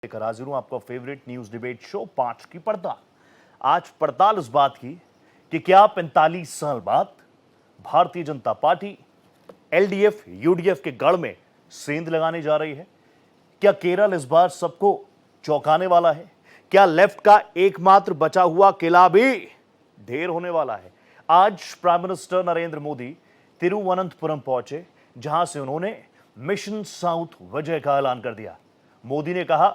लेकर हाजिर हूं आपका फेवरेट न्यूज डिबेट शो 5 की पड़ताल। आज पड़ताल इस बात की कि क्या 45 साल बाद Bharatiya Janata party LDF UDF के गढ़ में सेंध लगाने जा रही है। क्या केरल इस बार सबको चौंकाने वाला है? क्या लेफ्ट का एकमात्र बचा हुआ किला भी ढेर होने वाला है? आज प्राइम मिनिस्टर नरेंद्र मोदी तिरुवनंतपुरम पहुंचे, जहां से उन्होंने मिशन साउथ विजय का ऐलान कर दिया। मोदी ने कहा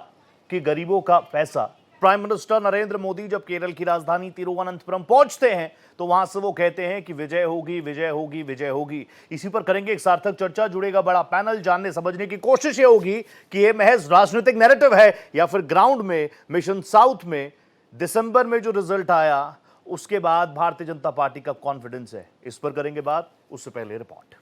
कि गरीबों का पैसा। प्राइम मिनिस्टर नरेंद्र मोदी जब केरल की राजधानी तिरुवनंतपुरम पहुंचते हैं तो वहां से वो कहते हैं कि विजय होगी, विजय होगी, विजय होगी। इसी पर करेंगे एक सार्थक चर्चा, जुड़ेगा बड़ा पैनल। जानने समझने की कोशिश ये होगी कि ये महज राजनीतिक नैरेटिव है या फिर ग्राउंड में मिशन साउथ में दिसंबर में जो रिजल्ट आया उसके बाद भारतीय जनता पार्टी का कॉन्फिडेंस है। इस पर करेंगे बात, उससे पहले रिपोर्ट।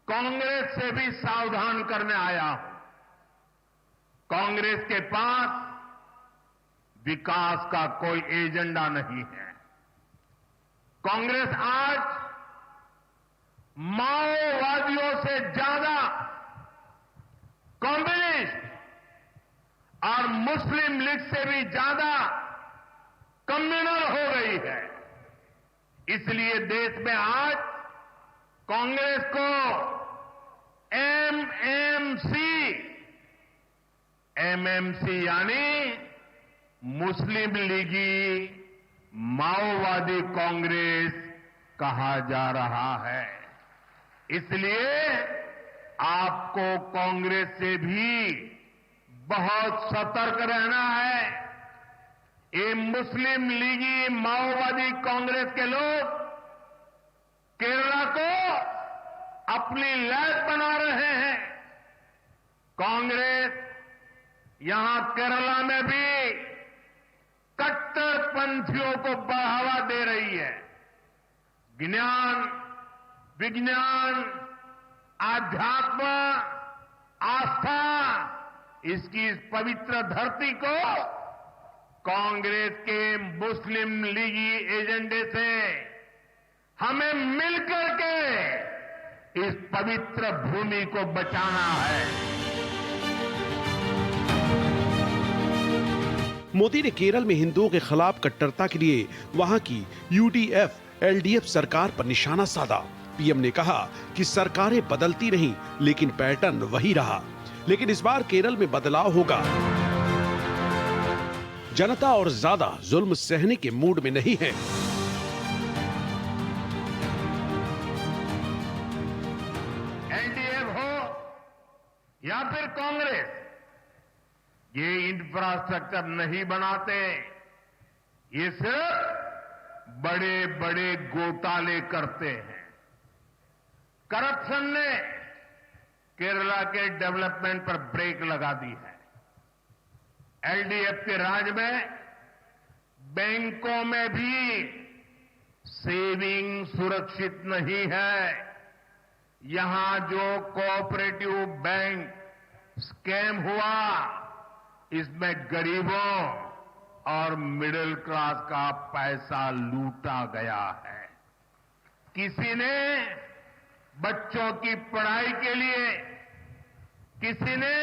कांग्रेस से भी सावधान करने आया हूं। कांग्रेस के पास विकास का कोई एजेंडा नहीं है। कांग्रेस आज माओवादियों से ज्यादा कम्युनिस्ट और मुस्लिम लीग से भी ज्यादा कम्युनल हो गई है। इसलिए देश में आज कांग्रेस को एमएमसी यानी मुस्लिम लीगी माओवादी कांग्रेस कहा जा रहा है। इसलिए आपको कांग्रेस से भी बहुत सतर्क रहना है। ये मुस्लिम लीगी माओवादी कांग्रेस के लोग केरला को अपनी लैब बना रहे हैं। कांग्रेस यहां केरला में भी कट्टरपंथियों को बढ़ावा दे रही है। ज्ञान, विज्ञान, आध्यात्म, आस्था, इसकी इस पवित्र धरती को कांग्रेस के मुस्लिम लीगी एजेंडे से हमें मिलकर के इस पवित्र भूमि को बचाना है। मोदी ने केरल में हिंदुओं के खिलाफ कट्टरता के लिए वहां की यूडीएफ, एलडीएफ सरकार पर निशाना साधा। पीएम ने कहा कि सरकारें बदलती नहीं, लेकिन पैटर्न वही रहा। लेकिन इस बार केरल में बदलाव होगा। जनता और ज्यादा जुल्म सहने के मूड में नहीं है। एलडीएफ हो या फिर कांग्रेस, ये इंफ्रास्ट्रक्चर नहीं बनाते। ये सिर्फ बड़े बड़े घोटाले करते हैं। करप्शन ने केरला के डेवलपमेंट पर ब्रेक लगा दी है। एलडीएफ के राज में बैंकों में भी सेविंग सुरक्षित नहीं है। यहां जो कोऑपरेटिव बैंक स्कैम हुआ, इसमें गरीबों और मिडिल क्लास का पैसा लूटा गया है। किसी ने बच्चों की पढ़ाई के लिए, किसी ने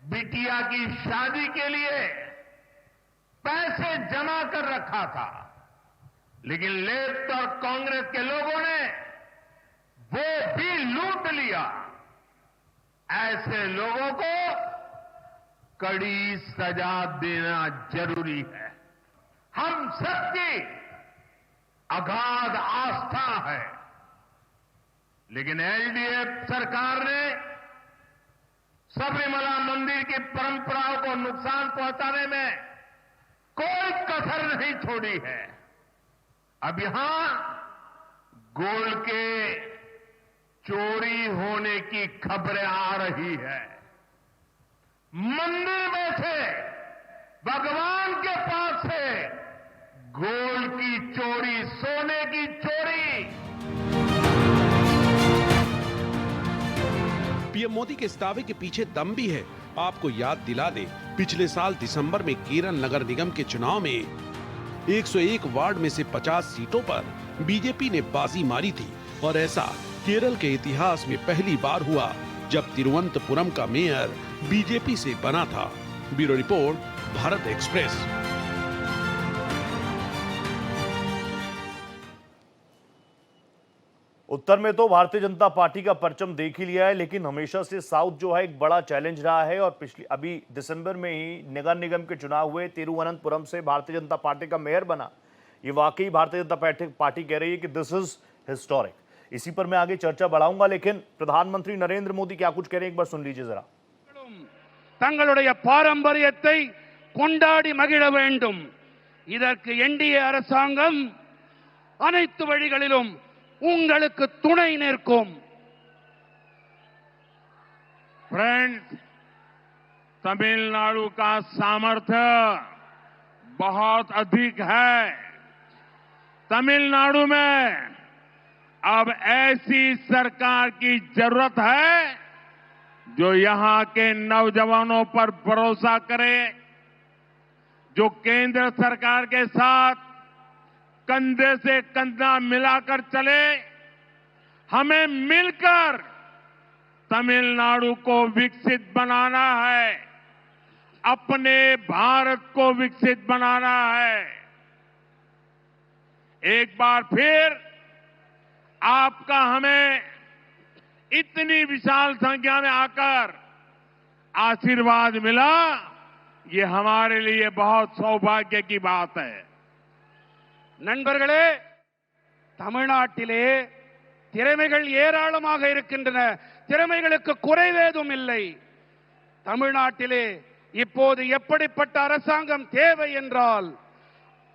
बिटिया की शादी के लिए पैसे जमा कर रखा था। लेकिन लेफ्ट और कांग्रेस के लोगों ने वो भी लूट लिया। ऐसे लोगों को कड़ी सजा देना जरूरी है। हम सबकी अगाध आस्था है, लेकिन एलडीएफ सरकार ने सबरीमला मंदिर की परंपराओं को नुकसान पहुंचाने में कोई कसर नहीं छोड़ी है। अब यहां गोल्ड के चोरी होने की खबरें आ रही है। मंदिर में से, भगवान के पास से गोल्ड की चोरी, सोने की चोरी। पीएम मोदी के इस दावे के पीछे दम भी है। आपको याद दिला दे, पिछले साल दिसंबर में केरल नगर निगम के चुनाव में 101 वार्ड में से 50 सीटों पर बीजेपी ने बाजी मारी थी और ऐसा केरल के इतिहास में पहली बार हुआ जब तिरुवनंतपुरम का मेयर बीजेपी से बना था। Bureau report, Bharat Express. उत्तर में तो भारतीय जनता पार्टी का परचम देख ही लिया है, लेकिन हमेशा से साउथ जो है एक बड़ा चैलेंज रहा है और अभी दिसंबर में ही नगर निगम के चुनाव हुए, तिरुवनंतपुरम से भारतीय जनता पार्टी का मेयर बना। ये वाकई भारतीय जनता पार्टी कह रही है कि दिस इज हिस्टोरिक। इसी पर मैं आगे चर्चा बढ़ाऊंगा, लेकिन प्रधानमंत्री नरेंद्र मोदी क्या कुछ कह रहे हैं एक बार सुन लीजिए जरा। தங்களுடைய பாரம்பரியத்தை கொண்டாடி மகிழ வேண்டும். இதற்கு என்டிஏ அரசாங்கம் அனைத்து வழிகளிலும் உங்களுக்கு துணை நிற்கும். फ्रेंड्स, तमिलनाडु का सामर्थ्य बहुत अधिक है। तमिलनाडु में अब ऐसी सरकार की जरूरत है जो यहां के नौजवानों पर भरोसा करे, जो केंद्र सरकार के साथ कंधे से कंधा मिलाकर चले। हमें मिलकर तमिलनाडु को विकसित बनाना है, अपने भारत को विकसित बनाना है। एक बार फिर आपका हमें इतनी विशाल संख्या में आकर आशीर्वाद मिला, ये हमारे लिए बहुत सौभाग्य की बात है। நண்பர்களே, தமிழ்நாட்டிலே திறமைகள் ஏராளமாக இருக்கின்றன. திறமைகளுக்கு குறைவேதும் இல்லை. தமிழ்நாட்டிலே இப்போது எப்படிப்பட்ட அரசாங்கம் தேவை என்றால்,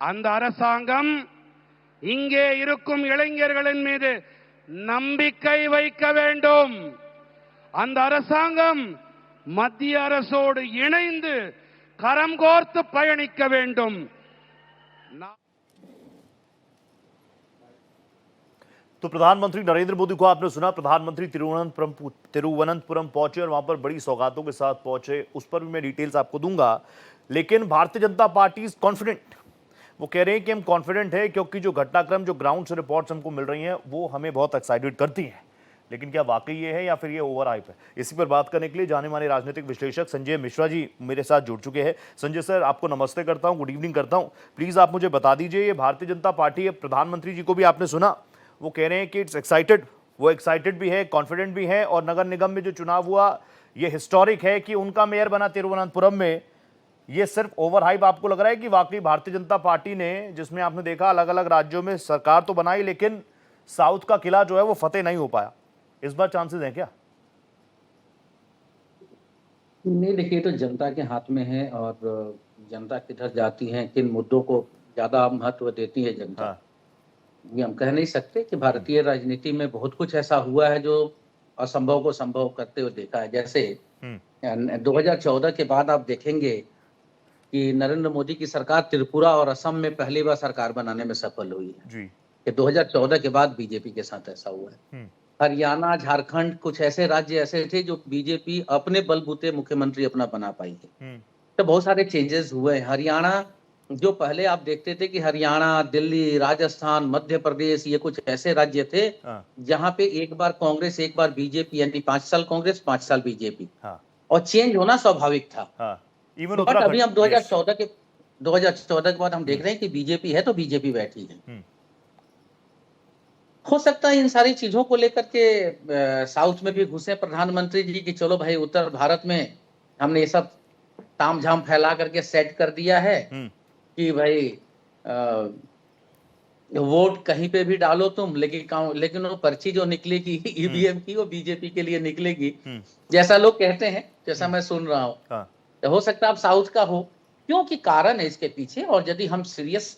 அந்த அரசாங்கம் இங்கே இருக்கும் இளைஞர்களின் மீது நம்பிக்கை வைக்க வேண்டும். அந்த அரசாங்கம் மத்திய அரசோடு இணைந்து கரம் கோர்த்து பயணிக்க வேண்டும். तो प्रधानमंत्री नरेंद्र मोदी को आपने सुना। प्रधानमंत्री तिरुवनंतपुरम पहुंचे और वहां पर बड़ी सौगातों के साथ पहुंचे, उस पर भी मैं डिटेल्स आपको दूंगा। लेकिन Bharatiya Janata party is confident. वो कह रहे हैं कि हम कॉन्फिडेंट है क्योंकि जो घटनाक्रम, जो ग्राउंड से रिपोर्ट्स हमको मिल रही हैं वो हमें बहुत एक्साइटेड करती हैं। लेकिन क्या वाकई ये है या फिर ये ओवर हाइप है? इसी पर बात करने के लिए जाने माने राजनीतिक विश्लेषक संजय मिश्रा जी मेरे साथ जुड़ चुके हैं। संजय सर, आपको नमस्ते करता हूं, गुड इवनिंग करता हूं। प्लीज आप मुझे बता दीजिए, ये भारतीय जनता पार्टी है, प्रधानमंत्री जी को भी आपने सुना, वो कह रहे हैं कि इट्स एक्साइटेड, वो एक्साइटेड भी है, कॉन्फिडेंट भी है, और नगर निगम में जो चुनाव हुआ ये हिस्टोरिक है कि उनका मेयर बना तिरुवनंतपुरम में। ये सिर्फ ओवर हाइप आपको लग रहा है कि वाकई भारतीय जनता पार्टी ने, जिसमें आपने देखा अलग अलग राज्यों में सरकार तो बनाई लेकिन साउथ का किला जो है वो फतेह नहीं हो पाया, इस बार चांसेस हैं क्या? नहीं, देखिए तो जनता के हाथ में है और जनता किधर जाती है, किन मुद्दों को ज्यादा महत्व देती है जनता। हाँ। ये हम कह नहीं सकते कि भारतीय राजनीति में बहुत कुछ ऐसा हुआ है जो असंभव को संभव करते हुए देखा है। जैसे 2014 के बाद आप देखेंगे कि नरेंद्र मोदी की सरकार त्रिपुरा और असम में पहली बार सरकार बनाने में सफल हुई है जी। कि 2014 के बाद बीजेपी के साथ ऐसा हुआ है। हरियाणा, झारखंड, कुछ ऐसे राज्य ऐसे थे जो बीजेपी अपने बलबूते मुख्यमंत्री अपना बना पाई है। तो बहुत सारे चेंजेस हुए हैं। हरियाणा, जो पहले आप देखते थे कि हरियाणा, दिल्ली, राजस्थान, मध्य प्रदेश, ये कुछ ऐसे राज्य थे जहां पे एक बार कांग्रेस एक बार बीजेपी, यानी 5 साल कांग्रेस 5 साल बीजेपी, और चेंज होना स्वाभाविक था। बट अभी हम 2014 के बाद हम देख रहे हैं कि बीजेपी है तो बीजेपी बैठी है। हो सकता है इन सारी चीजों को लेकर के साउथ में भी घुसे प्रधानमंत्री जी कि चलो भाई उत्तर भारत में हमने ये सब तामझाम फैला करके सेट कर दिया है कि भाई वोट कहीं पे भी डालो तुम, लेकिन वो पर्ची जो निकलेगी ईवीएम की वो बीजेपी के लिए निकलेगी, जैसा लोग कहते हैं, जैसा मैं सुन रहा हूँ। तो हो सकता है अब साउथ का हो, क्योंकि कारण है इसके पीछे। और यदि हम सीरियस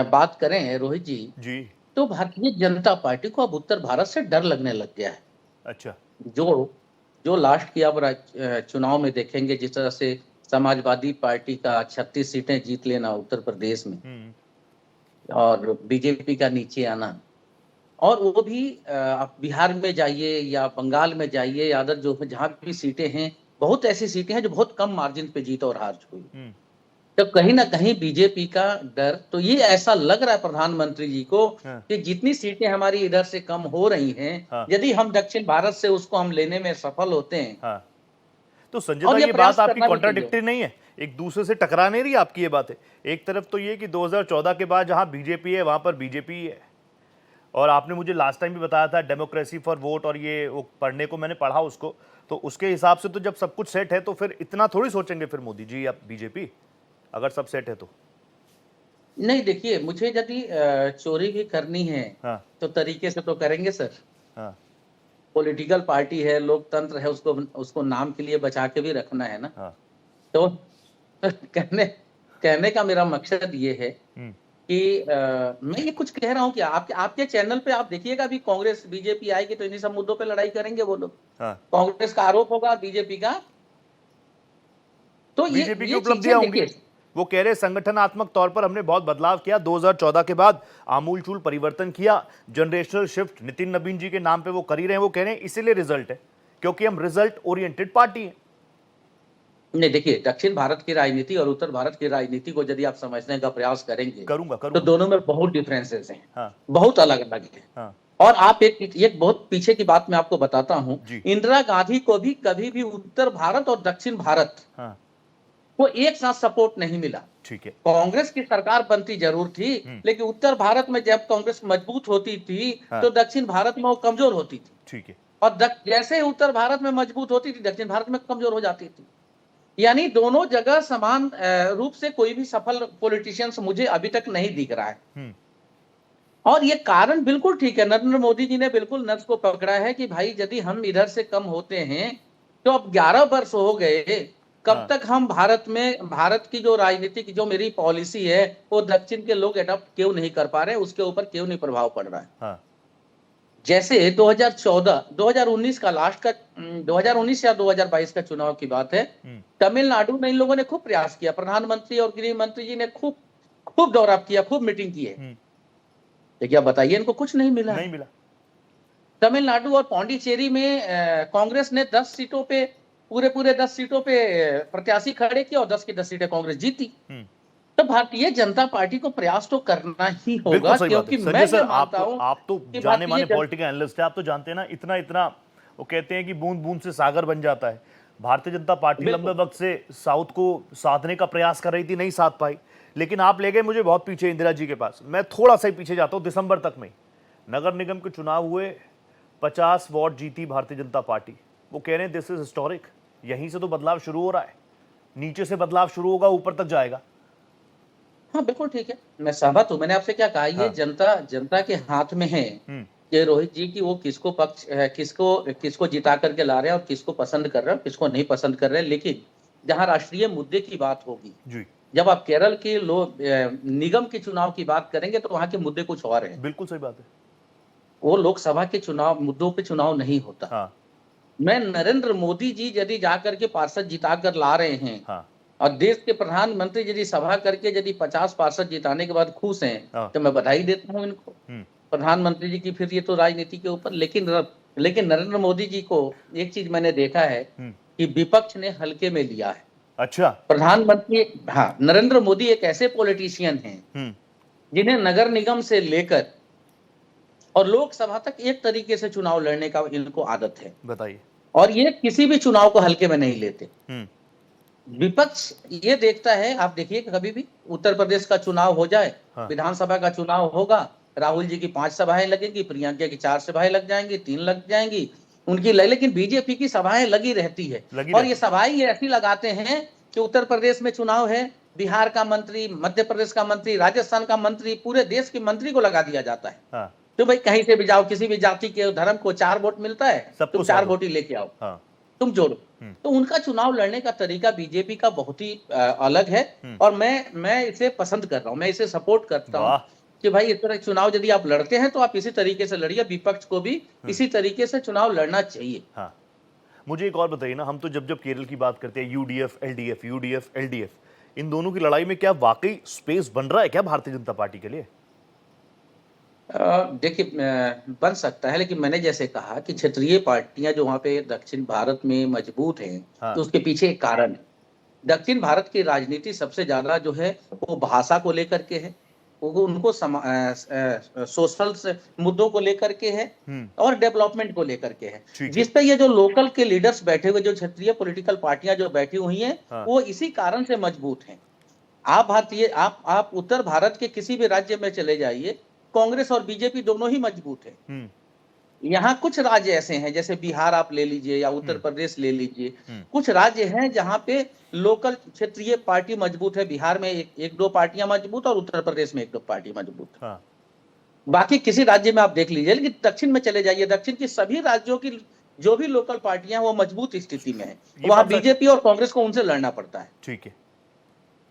बात करें रोहित जी, तो भारतीय जनता पार्टी को अब उत्तर भारत से डर लगने लग गया है। अच्छा। जो लास्ट की अब चुनाव में देखेंगे, जिस तरह से समाजवादी पार्टी का 36 सीटें जीत लेना उत्तर प्रदेश में और बीजेपी का नीचे आना, और वो भी आप बिहार में जाइए या बंगाल में जाइए या अदर जो जहां भी सीटें हैं, बहुत ऐसी सीटें हैं जो बहुत कम मार्जिन पे जीत और हार हुई। तो कहीं ना कहीं बीजेपी का डर, तो ये ऐसा लग रहा है प्रधानमंत्री जी को कि जितनी सीटें हमारी इधर से कम हो रही हैं, यदि हम दक्षिण भारत से उसको हम लेने में सफल होते हैं। तो संजय भाई, ये बात आपकी कॉन्ट्राडिक्टरी नहीं है, एक दूसरे से टकरा नहीं रही आपकी ये बात है। एक तरफ तो ये कि 2014 के बाद जहां बीजेपी है वहां पर बीजेपी है, और आपने मुझे लास्ट टाइम भी बताया था डेमोक्रेसी फॉर वोट, और ये वो पढ़ने को मैंने पढ़ा उसको, तो उसके हिसाब से तो जब सब कुछ सेट है तो फिर इतना थोड़ी सोचेंगे फिर मोदी जी या बीजेपी, अगर सब सेट है तो। नहीं, देखिए, मुझे यदि चोरी भी करनी है तो तरीके से तो करेंगे सर। पॉलिटिकल पार्टी है, लोकतंत्र है, उसको नाम के लिए बचा के भी रखना है ना। तो कहने का मेरा मकसद ये है कि मैं ये कुछ कह रहा हूँ कि आपके चैनल पे आप देखिएगा, अभी कांग्रेस बीजेपी आएगी तो इन्हीं सब मुद्दों पे लड़ाई करेंगे वो लोग। कांग्रेस का आरोप होगा बीजेपी का, तो बीजेपी की उपलब्धियां होंगी। वो कह रहे संगठनात्मक तौर पर हमने बहुत बदलाव किया, 2014 के बाद आमूलचूल परिवर्तन किया, जनरेशनल शिफ्ट नितिन नवीन जी के नाम पे वो कर ही रहे हैं। वो कह रहे हैं इसीलिए रिजल्ट है, क्योंकि हम रिजल्ट ओरिएंटेड पार्टी है। नहीं, देखिए, दक्षिण भारत की राजनीति और उत्तर भारत की राजनीति को यदि आप समझने का प्रयास करेंगे, करूंगा। तो दोनों में बहुत डिफरेंसेस हैं, बहुत अलग अलग है। और आप एक बहुत पीछे की बात मैं आपको बताता हूं, इंदिरा गांधी को भी कभी भी उत्तर भारत और दक्षिण भारत को एक साथ सपोर्ट नहीं मिला। ठीक है, कांग्रेस की सरकार बनती जरूर थी, लेकिन उत्तर भारत में जब कांग्रेस मजबूत होती थी तो दक्षिण भारत में वो कमजोर होती थी। ठीक है, और जैसे उत्तर भारत में मजबूत होती थी, दक्षिण भारत में कमजोर हो जाती थी। यानी दोनों जगह समान रूप से कोई भी सफल पॉलिटिशियंस मुझे अभी तक नहीं दिख रहा है। और ये कारण बिल्कुल ठीक है, नरेंद्र मोदी जी ने बिल्कुल नस को पकड़ा है कि भाई यदि हम इधर से कम होते हैं तो अब 11 वर्ष हो गए, कब तक हम भारत की जो राजनीति की जो मेरी पॉलिसी है वो दक्षिण के लोग एडॉप्ट क्यों नहीं कर पा रहे, उसके ऊपर क्यों नहीं प्रभाव पड़ रहा है। जैसे 2019 का लास्ट का 2019 या 2022 का चुनाव की बात है, तमिलनाडु में इन लोगों ने खूब प्रयास किया, प्रधानमंत्री और गृह मंत्री जी ने खूब दौरा किया, खूब मीटिंग की है, लेकिन अब बताइए इनको कुछ नहीं मिला। तमिलनाडु और पौंडीचेरी में कांग्रेस ने 10 सीटों पे पूरे 10 सीटों पे प्रत्याशी खड़े किए और 10 की 10 सीटें कांग्रेस जीती। तो भारतीय जनता पार्टी को प्रयास तो करना ही होगा, क्योंकि मैं ये मानता हूं, आप तो जाने माने पॉलिटिकल एनालिस्ट है, आप तो जानते हैं ना, इतना वो कहते हैं कि बूंद बूंद से सागर बन जाता है। भारतीय जनता पार्टी लंबे वक्त से साउथ को साधने का प्रयास कर रही थी, नहीं साध पाई, लेकिन आप ले गए मुझे बहुत पीछे, इंदिरा जी के पास। मैं थोड़ा सा ही पीछे जाता हूं, दिसंबर तक में नगर निगम के चुनाव हुए, 50 वॉट जीती भारतीय जनता पार्टी। वो कह रहे हैं दिस इज हिस्टोरिक, यहीं से तो बदलाव शुरू हो रहा है, नीचे से बदलाव शुरू होगा, ऊपर तक जाएगा। हाँ, बिल्कुल ठीक है, मैं सहमत हूं। मैंने आपसे क्या कहा, ये जनता के हाथ में है ये रोहित जी की वो किसको जिता करके ला रहे हैं और किसको पसंद कर रहे हैं, किसको नहीं पसंद कर रहे हैं। लेकिन जहां राष्ट्रीय मुद्दे की बात होगी, जब आप केरल के निगम के चुनाव की बात करेंगे तो वहां के मुद्दे कुछ और हैं। बिल्कुल सही बात है, वो लोकसभा के चुनाव मुद्दों पे चुनाव नहीं होता। मैं नरेंद्र मोदी जी यदि जाकर के पार्षद जिता कर ला रहे हैं और देश के प्रधानमंत्री यदि सभा करके यदि 50 पार्षद जिताने के बाद खुश हैं, तो मैं बधाई देता हूं इनको, प्रधानमंत्री जी की। फिर ये तो राजनीति के ऊपर, लेकिन नरेंद्र मोदी जी को एक चीज मैंने देखा है कि विपक्ष ने हल्के में लिया है। अच्छा, प्रधानमंत्री, हाँ, नरेंद्र मोदी एक ऐसे पॉलिटिशियन हैं जिन्हें नगर निगम से लेकर और लोकसभा तक एक तरीके से चुनाव लड़ने का इनको आदत है। बताइए। और ये किसी भी चुनाव को हल्के में नहीं लेते। विपक्ष ये देखता है, आप देखिए कभी भी उत्तर प्रदेश का चुनाव हो जाए, विधानसभा का चुनाव होगा, राहुल जी की 5 सभाएं लगेंगी, प्रियंका की 4 सभाएं लग जाएंगी, 3 लग जाएंगी उनकी, लेकिन बीजेपी की सभाएं लगी रहती है। और ये सभाएं ये ऐसी लगाते हैं कि उत्तर प्रदेश में चुनाव है, बिहार का मंत्री, मध्य प्रदेश का मंत्री, राजस्थान का मंत्री, पूरे देश के मंत्री को लगा दिया जाता है। हाँ। तो भाई कहीं से भी जाओ, किसी भी जाति के धर्म को 4 वोट मिलता है, तुम 4 वोट ही लेके आओ। हाँ। तुम जोड़ो। तो उनका चुनाव लड़ने का तरीका बीजेपी का बहुत ही अलग है, और मैं इसे पसंद कर रहा हूं, मैं इसे सपोर्ट करता हूं कि भाई इस तरह चुनाव यदि आप लड़ते हैं तो आप इसी तरीके से लड़िए, विपक्ष को भी इसी तरीके से चुनाव लड़ना चाहिए। हाँ। मुझे एक और बताइए ना, हम तो जब केरल की बात करते हैं, यूडीएफ एलडीएफ, इन दोनों की लड़ाई में क्या वाकई स्पेस बन रहा है क्या भारतीय जनता पार्टी के लिए? देखिए, बन सकता है, लेकिन मैंने जैसे कहा कि क्षेत्रीय पार्टियां जो वहां पे दक्षिण भारत में मजबूत हैं, हाँ। तो उसके पीछे एक कारण है। दक्षिण भारत की राजनीति सबसे ज्यादा जो है वो भाषा को लेकर के है, वो उनको सोशल मुद्दों को लेकर के है और डेवलपमेंट को लेकर के है। जिस पे ये जो लोकल के लीडर्स बैठे हुए, जो क्षेत्रीय पॉलिटिकल पार्टियां जो बैठी हुई हैं, हाँ। वो इसी कारण से मजबूत हैं। आप उत्तर भारत के किसी भी राज्य में चले जाइए, कांग्रेस और बीजेपी दोनों ही मजबूत है। यहाँ कुछ राज्य ऐसे हैं, जैसे बिहार आप ले लीजिए या उत्तर प्रदेश ले लीजिए, कुछ राज्य हैं जहाँ पे लोकल क्षेत्रीय पार्टी मजबूत है। बिहार में एक दो पार्टियां मजबूत और उत्तर प्रदेश में 1-2 पार्टी मजबूत। हाँ। बाकी किसी राज्य में आप देख लीजिए, लेकिन दक्षिण में चले जाइए, दक्षिण की सभी राज्यों की जो भी लोकल पार्टियां वो मजबूत स्थिति में है, वहां बीजेपी और कांग्रेस को उनसे लड़ना पड़ता है। ठीक है।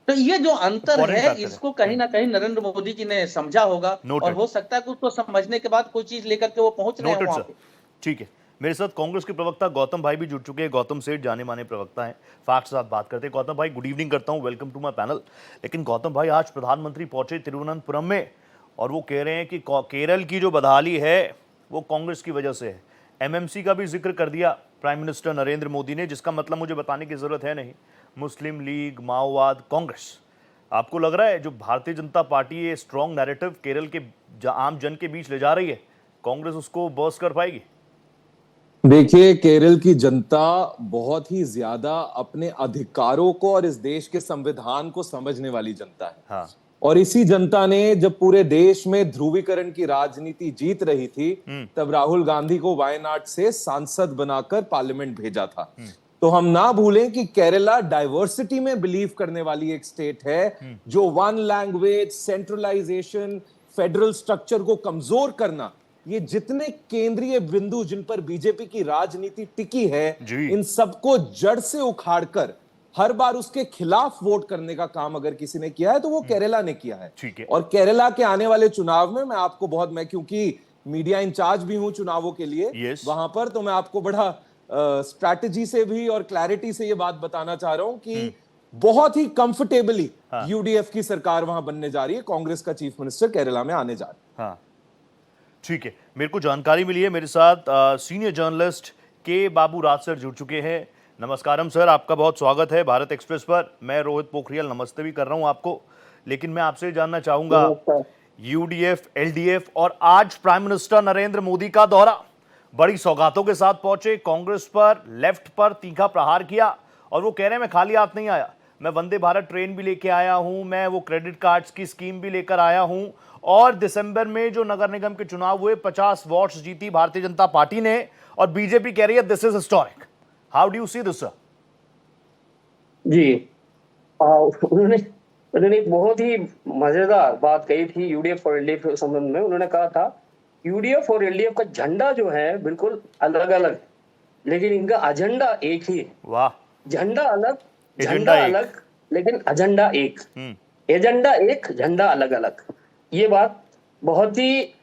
तो ये जो अंतर है, इसको कहीं ना कहीं नरेंद्र मोदी जी ने समझा होगा, और हो सकता है कि उसको समझने के बाद कोई चीज लेकर के वो पहुंच रहे हैं वहां पे। ठीक है। मेरे साथ कांग्रेस के प्रवक्ता गौतम भाई भी जुड़ चुके हैं। गौतम सेठ जाने माने प्रवक्ता हैं, फैक्ट के साथ बात करते हैं। गौतम भाई, गुड इवनिंग करता हूं, वेलकम टू माय पैनल। लेकिन गौतम भाई, आज प्रधानमंत्री पहुंचे तिरुवनंतपुरम में और वो कह रहे हैं कि केरल की जो बदहाली है वो कांग्रेस की वजह से है। एमएमसी का भी जिक्र कर दिया प्राइम मिनिस्टर नरेंद्र मोदी ने, जिसका मतलब मुझे बताने की जरूरत है नहीं। मुस्लिम लीग, माओवाद, कांग्रेस, आपको लग रहा है जो भारतीय जनता पार्टी ये स्ट्रॉन्ग नैरेटिव केरल के आम जन के बीच ले जा रही है, कांग्रेस उसको बर्स्ट कर पाएगी? देखिए, केरल की जनता बहुत ही ज्यादा अपने अधिकारों को और इस देश के संविधान को समझने वाली जनता है। हाँ। और इसी जनता ने जब पूरे देश में ध्रुवीकरण की राजनीति जीत रही थी, तब राहुल गांधी को वायनाड से सांसद बनाकर पार्लियामेंट भेजा था। तो हम ना भूलें कि केरला डाइवर्सिटी में बिलीव करने वाली एक स्टेट है, जो one language, centralization, federal structure को कमजोर करना, ये जितने केंद्रीय बिंदु जिन पर बीजेपी की राजनीति टिकी है, इन सबको जड़ से उखाड़कर हर बार उसके खिलाफ वोट करने का काम अगर किसी ने किया है तो वो केरला ने किया है। और केरला के आने वाले चुनाव में मैं क्योंकि मीडिया इंचार्ज भी हूं चुनावों के लिए वहां पर, तो मैं आपको बड़ा स्ट्रैटेजी से भी और क्लैरिटी से ये बात बताना चाह रहा हूं कि बहुत ही कंफर्टेबली यूडीएफ की सरकार वहां बनने जा रही है। कांग्रेस का चीफ मिनिस्टर केरला में आने जा रहा है। हाँ, ठीक है। मेरे को जानकारी मिली है, मेरे साथ सीनियर जर्नलिस्ट के बाबू राज सर जुड़ चुके हैं। नमस्कारम सर, आपका बहुत स्वागत है भारत एक्सप्रेस पर। मैं रोहित पोखरियाल नमस्ते भी कर रहा हूं आपको, लेकिन मैं आपसे जानना चाहूंगा, यूडीएफ, एलडीएफ और आज प्राइम मिनिस्टर नरेंद्र मोदी का दौरा, बड़ी सौगातों के साथ पहुंचे, कांग्रेस पर, लेफ्ट पर तीखा प्रहार किया, और वो कह रहे हैं मैं खाली हाथ नहीं आया, मैं वंदे भारत ट्रेन भी लेके आया हूं, मैं वो क्रेडिट कार्ड्स की स्कीम भी लेकर आया हूं, और दिसंबर में जो नगर निगम के चुनाव हुए 50 वोट्स जीती भारतीय जनता पार्टी ने, और बीजेपी कह रही है this is historic. How do you see this sir? जी, उन्होंने एक बहुत ही मजेदार बात कही थी यूडीएफ और एलडीएफ के संबंध में। उन्होंने कहा था यूडीएफ और एलडीएफ का झंडा जो है बिल्कुल अलग अलग है, लेकिन इनका एजेंडा एक ही है। वाह। झंडा अलग, झंडा अलग, लेकिन एजेंडा एक। एजेंडा एक, झंडा अलग अलग। ये बात बहुत ही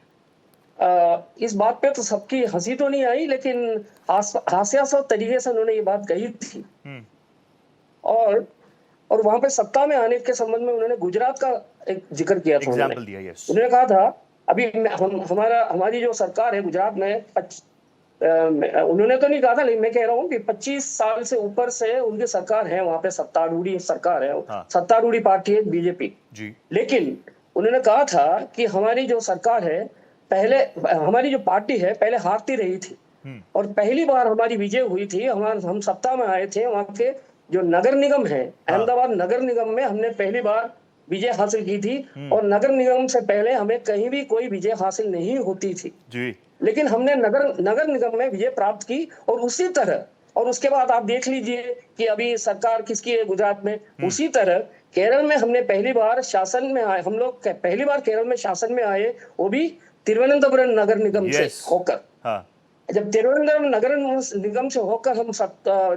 इस बात पे तो सबकी हंसी तो नहीं आई, लेकिन हास्यास्पद तरीके से उन्होंने ये बात कही थी। और वहां पे सत्ता में आने के संबंध में उन्होंने गुजरात का एक जिक्र किया था। उन्होंने कहा था अभी हमारी जो सरकार है गुजरात में, उन्होंने तो नहीं कहा था, लेकिन मैं कह रहा हूँ कि 25 साल से ऊपर से उनकी सरकार है, वहां पे सत्तारूढ़ी सरकार है। हाँ। सत्तारूढ़ी पार्टी है बीजेपी जी। लेकिन उन्होंने कहा था कि हमारी जो सरकार है, पहले हमारी जो पार्टी है पहले हारती रही थी, और पहली बार हमारी विजय हुई थी, हम सत्ता में आए थे। वहां के जो नगर निगम है, अहमदाबाद नगर निगम में हमने पहली बार विजय हासिल की थी और नगर निगम से पहले हमें कहीं भी कोई विजय हासिल नहीं होती थी जी। लेकिन हमने नगर निगम में विजय प्राप्त की और उसी तरह और उसके बाद आप देख लीजिए कि अभी सरकार किसकी है गुजरात में, उसी तरह केरल में हमने पहली बार शासन में आए, हम लोग पहली बार केरल में शासन में आए, वो भी तिरुवनंतपुरम नगर निगम से होकर। हाँ। जब तिरुवनंतपुरम नगर निगम से होकर हम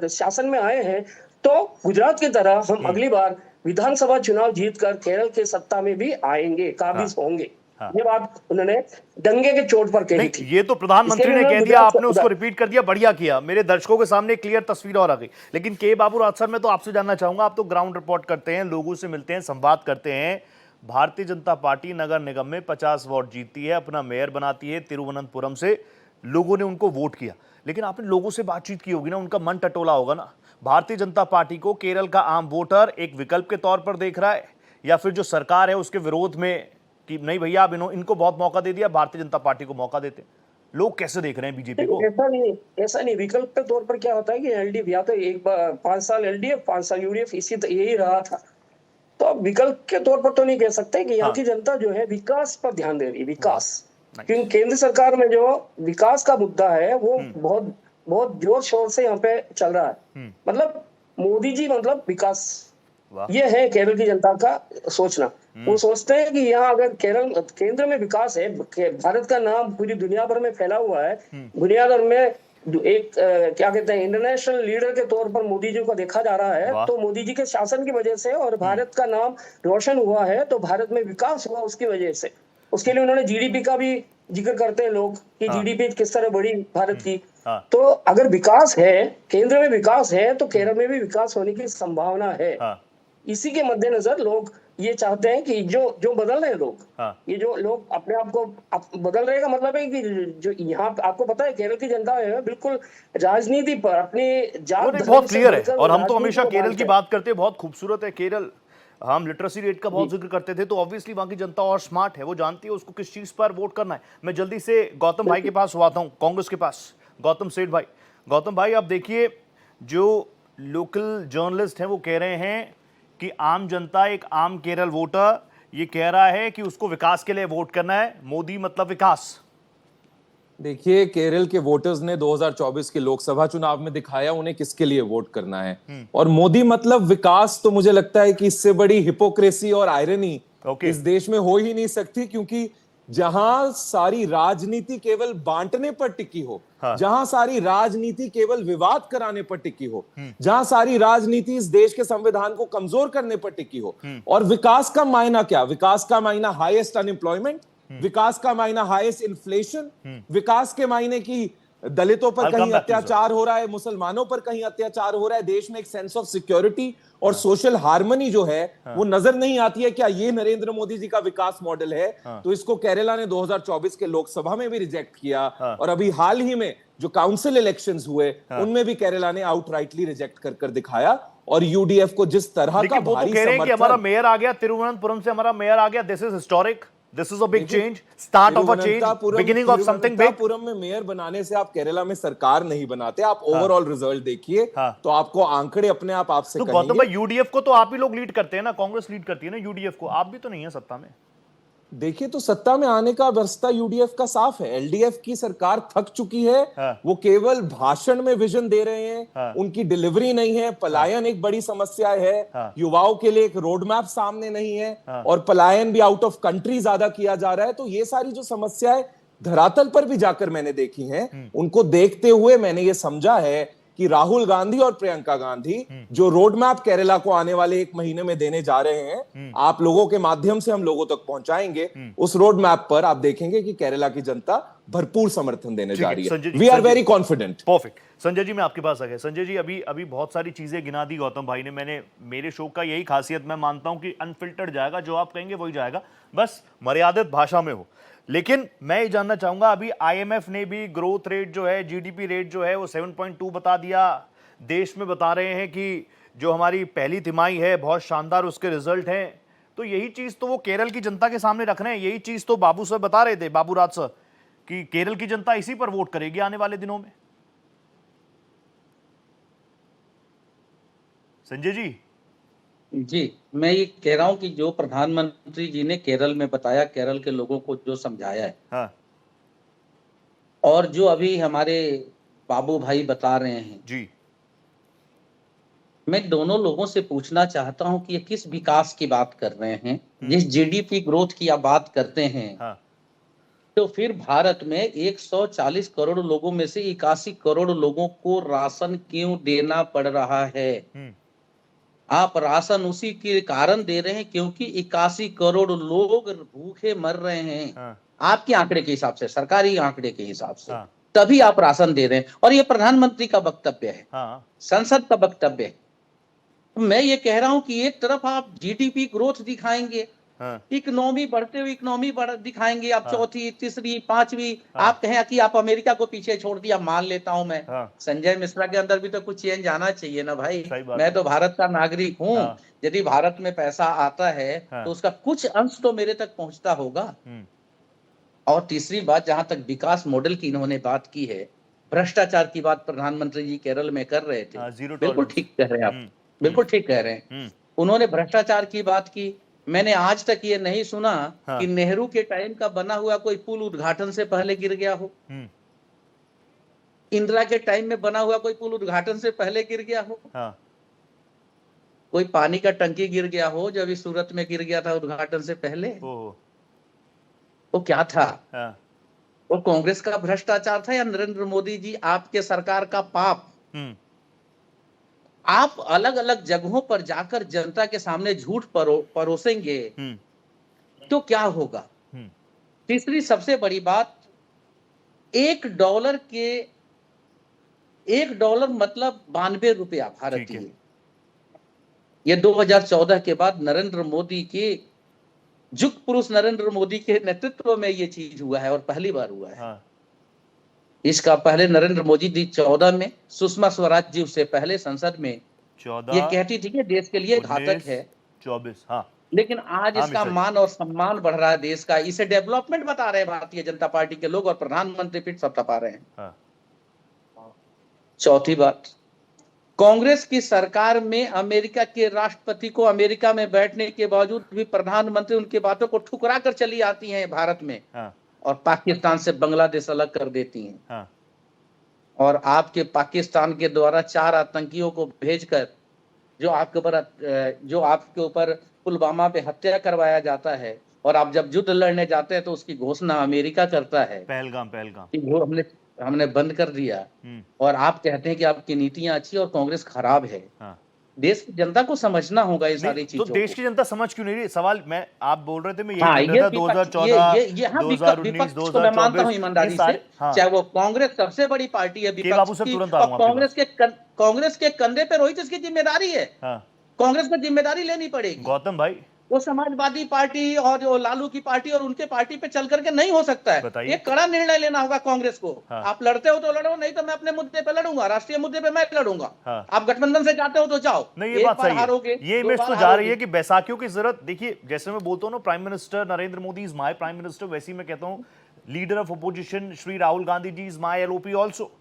शासन में आए हैं तो गुजरात की तरह हम अगली बार विधानसभा चुनाव जीतकर केरल के सत्ता में भी आएंगे, काबिज होंगे। ये बात उन्होंने दंगे के चोट पर कही थी। ये तो प्रधानमंत्री ने कह दिया, आपने उसको रिपीट कर दिया, बढ़िया किया। मेरे दर्शकों के सामने क्लियर तस्वीर और आ गई। लेकिन के बाबू राज सर, मैं तो आपसे जानना चाहूंगा, आप तो ग्राउंड रिपोर्ट करते हैं, लोगों से मिलते हैं, संवाद करते हैं। भारतीय जनता पार्टी नगर निगम में 50 वोट जीतती है, अपना मेयर बनाती है तिरुवनंतपुरम से, लोगों ने उनको वोट किया। लेकिन आपने लोगों से बातचीत की होगी ना, उनका मन टटोला होगा ना। भारतीय जनता पार्टी को केरल का आम वोटर एक विकल्प के तौर पर देख रहा है, या फिर जो सरकार है उसके विरोध में कि नहीं भैया आप इनको बहुत मौका दे दिया, भारतीय जनता पार्टी को मौका देते। लोग कैसे देख रहे हैं बीजेपी को? ऐसा नहीं। विकल्प के तौर पर क्या होता है कि एलडीएफ या तो एक 5 साल एलडीएफ 5 साल यूडीएफ यही रहा था। तो अब विकल्प के तौर पर तो नहीं कह सकते कि यहाँ की जनता जो है विकास पर ध्यान दे रही है, विकास। क्योंकि केंद्र सरकार में जो विकास का मुद्दा है वो बहुत बहुत जोर शोर से यहाँ पे चल रहा है। मतलब मोदी जी मतलब विकास, ये है केरल की जनता का सोचना। वो सोचते हैं कि यहाँ अगर केंद्र में विकास है, भारत का नाम पूरी दुनिया भर में फैला हुआ है, दुनिया भर में एक क्या कहते हैं इंटरनेशनल लीडर के तौर पर मोदी जी को देखा जा रहा है। तो मोदी जी के शासन की वजह से और भारत का नाम रोशन हुआ है, तो भारत में विकास हुआ उसकी वजह से। उसके लिए उन्होंने जीडीपी का भी जिक्र करते हैं लोग कि जीडीपी किस तरह बढ़ी भारत की। तो अगर विकास है, केंद्र में विकास है, तो केरल में भी विकास होने की संभावना है। इसी के मद्देनजर लोग ये चाहते हैं कि जो बदल रहे हैं लोग, ये जो लोग अपने आप को बदल रहे का मतलब है कि जो यहाँ आपको पता है केरल की जनता है बिल्कुल राजनीति पर अपनी जात बहुत क्लियर है। और हम तो हमेशा केरल की बात करते हैं, बहुत खूबसूरत है केरल। हम लिटरेसी रेट का बहुत जिक्र करते थे, तो ऑब्वियसली वहां की जनता और स्मार्ट है, वो जानती है उसको किस चीज पर वोट करना है। मैं जल्दी से गौतम भाई के पास आता हूं, कांग्रेस के पास, गौतम सेठ भाई। गौतम भाई, आप देखिए, जो लोकल जर्नलिस्ट हैं वो कह रहे हैं कि आम जनता, एक आम केरल वोटर ये कह रहा है कि उसको विकास के लिए वोट करना है, मोदी मतलब विकास। देखिए, केरल के वोटर्स ने 2024 के लोकसभा चुनाव में दिखाया उन्हें किसके लिए वोट करना है। और मोदी मतलब विकास, तो मुझे लगता है कि इससे बड़ी हिपोक्रेसी और आयरनी इस देश में हो ही नहीं सकती। क्योंकि जहां सारी राजनीति केवल बांटने पर टिकी हो, जहां सारी राजनीति केवल विवाद कराने पर टिकी हो, जहां सारी राजनीति इस देश के संविधान को कमजोर करने पर टिकी हो, और विकास का मायना क्या? विकास का मायना हाईएस्ट अनएम्प्लॉयमेंट, विकास का मायना हाईएस्ट इन्फ्लेशन, विकास के मायने की दलितों पर कहीं अत्याचार हो रहा है, मुसलमानों पर कहीं अत्याचार हो रहा है, देश में एक सेंस ऑफ सिक्योरिटी और सोशल हार्मनी जो है वो नजर नहीं आती है। क्या ये नरेंद्र मोदी जी का विकास मॉडल है? तो इसको केरला ने 2024 के लोकसभा में भी रिजेक्ट किया, और अभी हाल ही में जो काउंसिल इलेक्शंस हुए उनमें भी केरला ने आउटराइटली रिजेक्ट कर दिखाया। और यूडीएफ को जिस तरह का भारी समर्थन, हमारा मेयर आ गया तिरुवनंतपुरम से, हमारा मेयर आ गया, this is historic, this is a big change, start of a change, beginning of something big. Thiruvananthapuram में मेयर बनाने से आप केरला में सरकार नहीं बनाते, आप ओवरऑल रिजल्ट देखिए तो आपको आंकड़े अपने आप आपसे कहेंगे। गौतम भाई, यूडीएफ को तो आप ही लोग लीड करते हैं ना, कांग्रेस लीड करती है ना यूडीएफ को, आप भी तो नहीं है सत्ता में। देखिए, तो सत्ता में आने का रास्ता यूडीएफ का साफ है। एलडीएफ की सरकार थक चुकी है, वो केवल भाषण में विजन दे रहे हैं, उनकी डिलीवरी नहीं है। पलायन एक बड़ी समस्या है, युवाओं के लिए एक रोड मैप सामने नहीं है, और पलायन भी आउट ऑफ कंट्री ज्यादा किया जा रहा है। तो ये सारी जो समस्याएं धरातल पर भी जाकर मैंने देखी हैं, उनको देखते हुए मैंने ये समझा है कि राहुल गांधी और प्रियंका गांधी जो रोड मैप केरला को आने वाले 1 महीने में देने जा रहे हैं, आप लोगों के माध्यम से हम लोगों तक पहुंचाएंगे। उस रोड मैप पर आप देखेंगे कि केरला की जनता भरपूर समर्थन देने जा रही है। We are very confident. Perfect. Sanjay ji, मैं आपके पास आ गया। संजय जी, अभी बहुत सारी चीजें गिना दी गौतम भाई ने। मेरे शो का यही खासियत मैं मानता हूं कि अनफिल्टर्ड जाएगा, जो आप कहेंगे वही जाएगा, बस मर्यादित भाषा में हो। लेकिन मैं ये जानना चाहूंगा, अभी आईएमएफ ने भी ग्रोथ रेट जो है, जीडीपी रेट जो है वो 7.2 बता दिया। देश में बता रहे हैं कि जो हमारी पहली तिमाही है बहुत शानदार उसके रिजल्ट हैं। तो यही चीज तो वो केरल की जनता के सामने रख रहे हैं, यही चीज तो बाबू सर बता रहे थे, बाबू राज सर, कि केरल की जनता इसी पर वोट करेगी आने वाले दिनों में। संजय जी, जी, मैं ये कह रहा हूं कि जो प्रधानमंत्री जी ने केरल में बताया, केरल के लोगों को जो समझाया है, हाँ और जो अभी हमारे बाबू भाई बता रहे हैं, जी। मैं दोनों लोगों से पूछना चाहता हूं कि ये किस विकास की बात कर रहे हैं। जिस जीडीपी ग्रोथ की आप बात करते हैं, हाँ तो फिर भारत में 140 करोड़ लोगों में से 81 करोड़ लोगों को राशन क्यों देना पड़ रहा है? आप राशन उसी के कारण दे रहे हैं क्योंकि 81 करोड़ लोग भूखे मर रहे हैं। हाँ आपके आंकड़े के हिसाब से, सरकारी आंकड़े के हिसाब से, हाँ तभी आप राशन दे रहे हैं। और ये प्रधानमंत्री का वक्तव्य है, हाँ संसद का वक्तव्य है। मैं ये कह रहा हूं कि एक तरफ आप जीडीपी ग्रोथ दिखाएंगे, हाँ इकोनॉमी बढ़ते हुए इकोनॉमी बढ़ दिखाएंगे, आप हाँ। चौथी, तीसरी, पांचवी, हाँ। आप कहें कि आप अमेरिका को पीछे छोड़ दिया, मान लेता हूं मैं। हाँ। संजय मिश्रा के अंदर भी तो कुछ चेंज आना चाहिए ना भाई। सही बात मैं है। तो भारत का नागरिक हूं। हाँ। यदि भारत में पैसा आता है हाँ। तो उसका कुछ अंश तो मेरे तक पहुंचता होगा। और तीसरी बात, जहां तक विकास मॉडल की इन्होंने बात की है, भ्रष्टाचार की बात प्रधानमंत्री जी केरल में कर रहे थे। हाँ, जीरो बिल्कुल टॉलरेंस। ठीक कह रहे हैं आप, बिल्कुल ठीक कह रहे हैं। उन्होंने भ्रष्टाचार की बात की। मैंने आज तक ये नहीं सुना हाँ। कि नेहरू के टाइम का बना हुआ कोई पुल उद्घाटन से पहले गिर गया हो, इंदिरा के टाइम में बना हुआ कोई पुल उद्घाटन से पहले गिर गया हो, हाँ कोई पानी का टंकी गिर गया हो जब इस सूरत में गिर गया था उद्घाटन से पहले। ओहो। वो क्या था? हाँ वो कांग्रेस का भ्रष्टाचार था या नरेंद्र मोदी जी आपके सरकार का पाप? आप अलग अलग जगहों पर जाकर जनता के सामने झूठ परोसेंगे तो क्या होगा? तीसरी सबसे बड़ी बात, $1 मतलब 92 रुपया भारतीय। ये 2014 के बाद नरेंद्र मोदी के, युग पुरुष नरेंद्र मोदी के नेतृत्व में ये चीज हुआ है और पहली बार हुआ है। हाँ। इसका पहले नरेंद्र मोदी जी 14 में, सुषमा स्वराज जी उससे पहले संसद में 14 ये कहती थी कि देश के लिए घातक है, 24। हाँ लेकिन आज हाँ, इसका मिश्रा जी। मान और सम्मान बढ़ रहा है देश का। इसे डेवलपमेंट बता रहे हैं भारतीय जनता पार्टी के लोग और प्रधानमंत्री पीठ सब तपा रहे हैं। हाँ। चौथी बात, कांग्रेस की सरकार में अमेरिका के राष्ट्रपति को अमेरिका में बैठने के बावजूद भी प्रधानमंत्री उनकी बातों को ठुकरा कर चली आती हैं भारत में। हाँ। और पाकिस्तान से बांग्लादेश अलग कर देती हैं। हाँ। और आपके पाकिस्तान के द्वारा 4 आतंकियों को भेजकर जो आपके ऊपर पुलवामा पे हत्या करवाया जाता है, और आप जब युद्ध लड़ने जाते हैं तो उसकी घोषणा अमेरिका करता है पहलगाम कि वो हमने बंद कर दिया, और आप कहते हैं कि आपकी नीतियां अच्छी और कांग्रेस खराब है। हाँ। देश की जनता को समझना होगा ये सारी नहीं, चीजों तो देश को। की जनता समझ क्यों नहीं रही? सवाल मैं, आप बोल रहे थे, मैं हाँ, यही ये कह रहा था। विपक्ष, 2014 हाँ, 2019 विपक्ष को मैं मानता हूं 2024 ईमानदारी ये से। सारे। हाँ। चाहे वो कांग्रेस सबसे बड़ी पार्टी है के बाबू विपक्ष सर, की, तुरंत और आ रहा हूं आपके कांग्रेस के कंधे पे रोहित इसकी जिम्मेदारी है। हाँ। कांग्रेस को जिम्मेदारी लेनी पड़ेगी। गौतम भाई, वो समाजवादी पार्टी और जो लालू की पार्टी और उनके पार्टी पे चल करके नहीं हो सकता है। बताइए। एक कड़ा निर्णय लेना होगा कांग्रेस को। हाँ। आप लड़ते हो तो लड़ो, नहीं तो मैं अपने मुद्दे पे लड़ूंगा, राष्ट्रीय मुद्दे पे मैं लड़ूंगा। हाँ। आप गठबंधन से जाते हो तो जाओ। नहीं, ये बात सही है। ये इमेज तो जा रही है कि बैसाखियों की जरूरत, देखिए जैसे मैं बोलता हूँ ना, prime minister Narendra Modi is my prime minister, वैसे ही मैं कहता हूँ leader of opposition Shri Rahul Gandhi ji is my LOP also.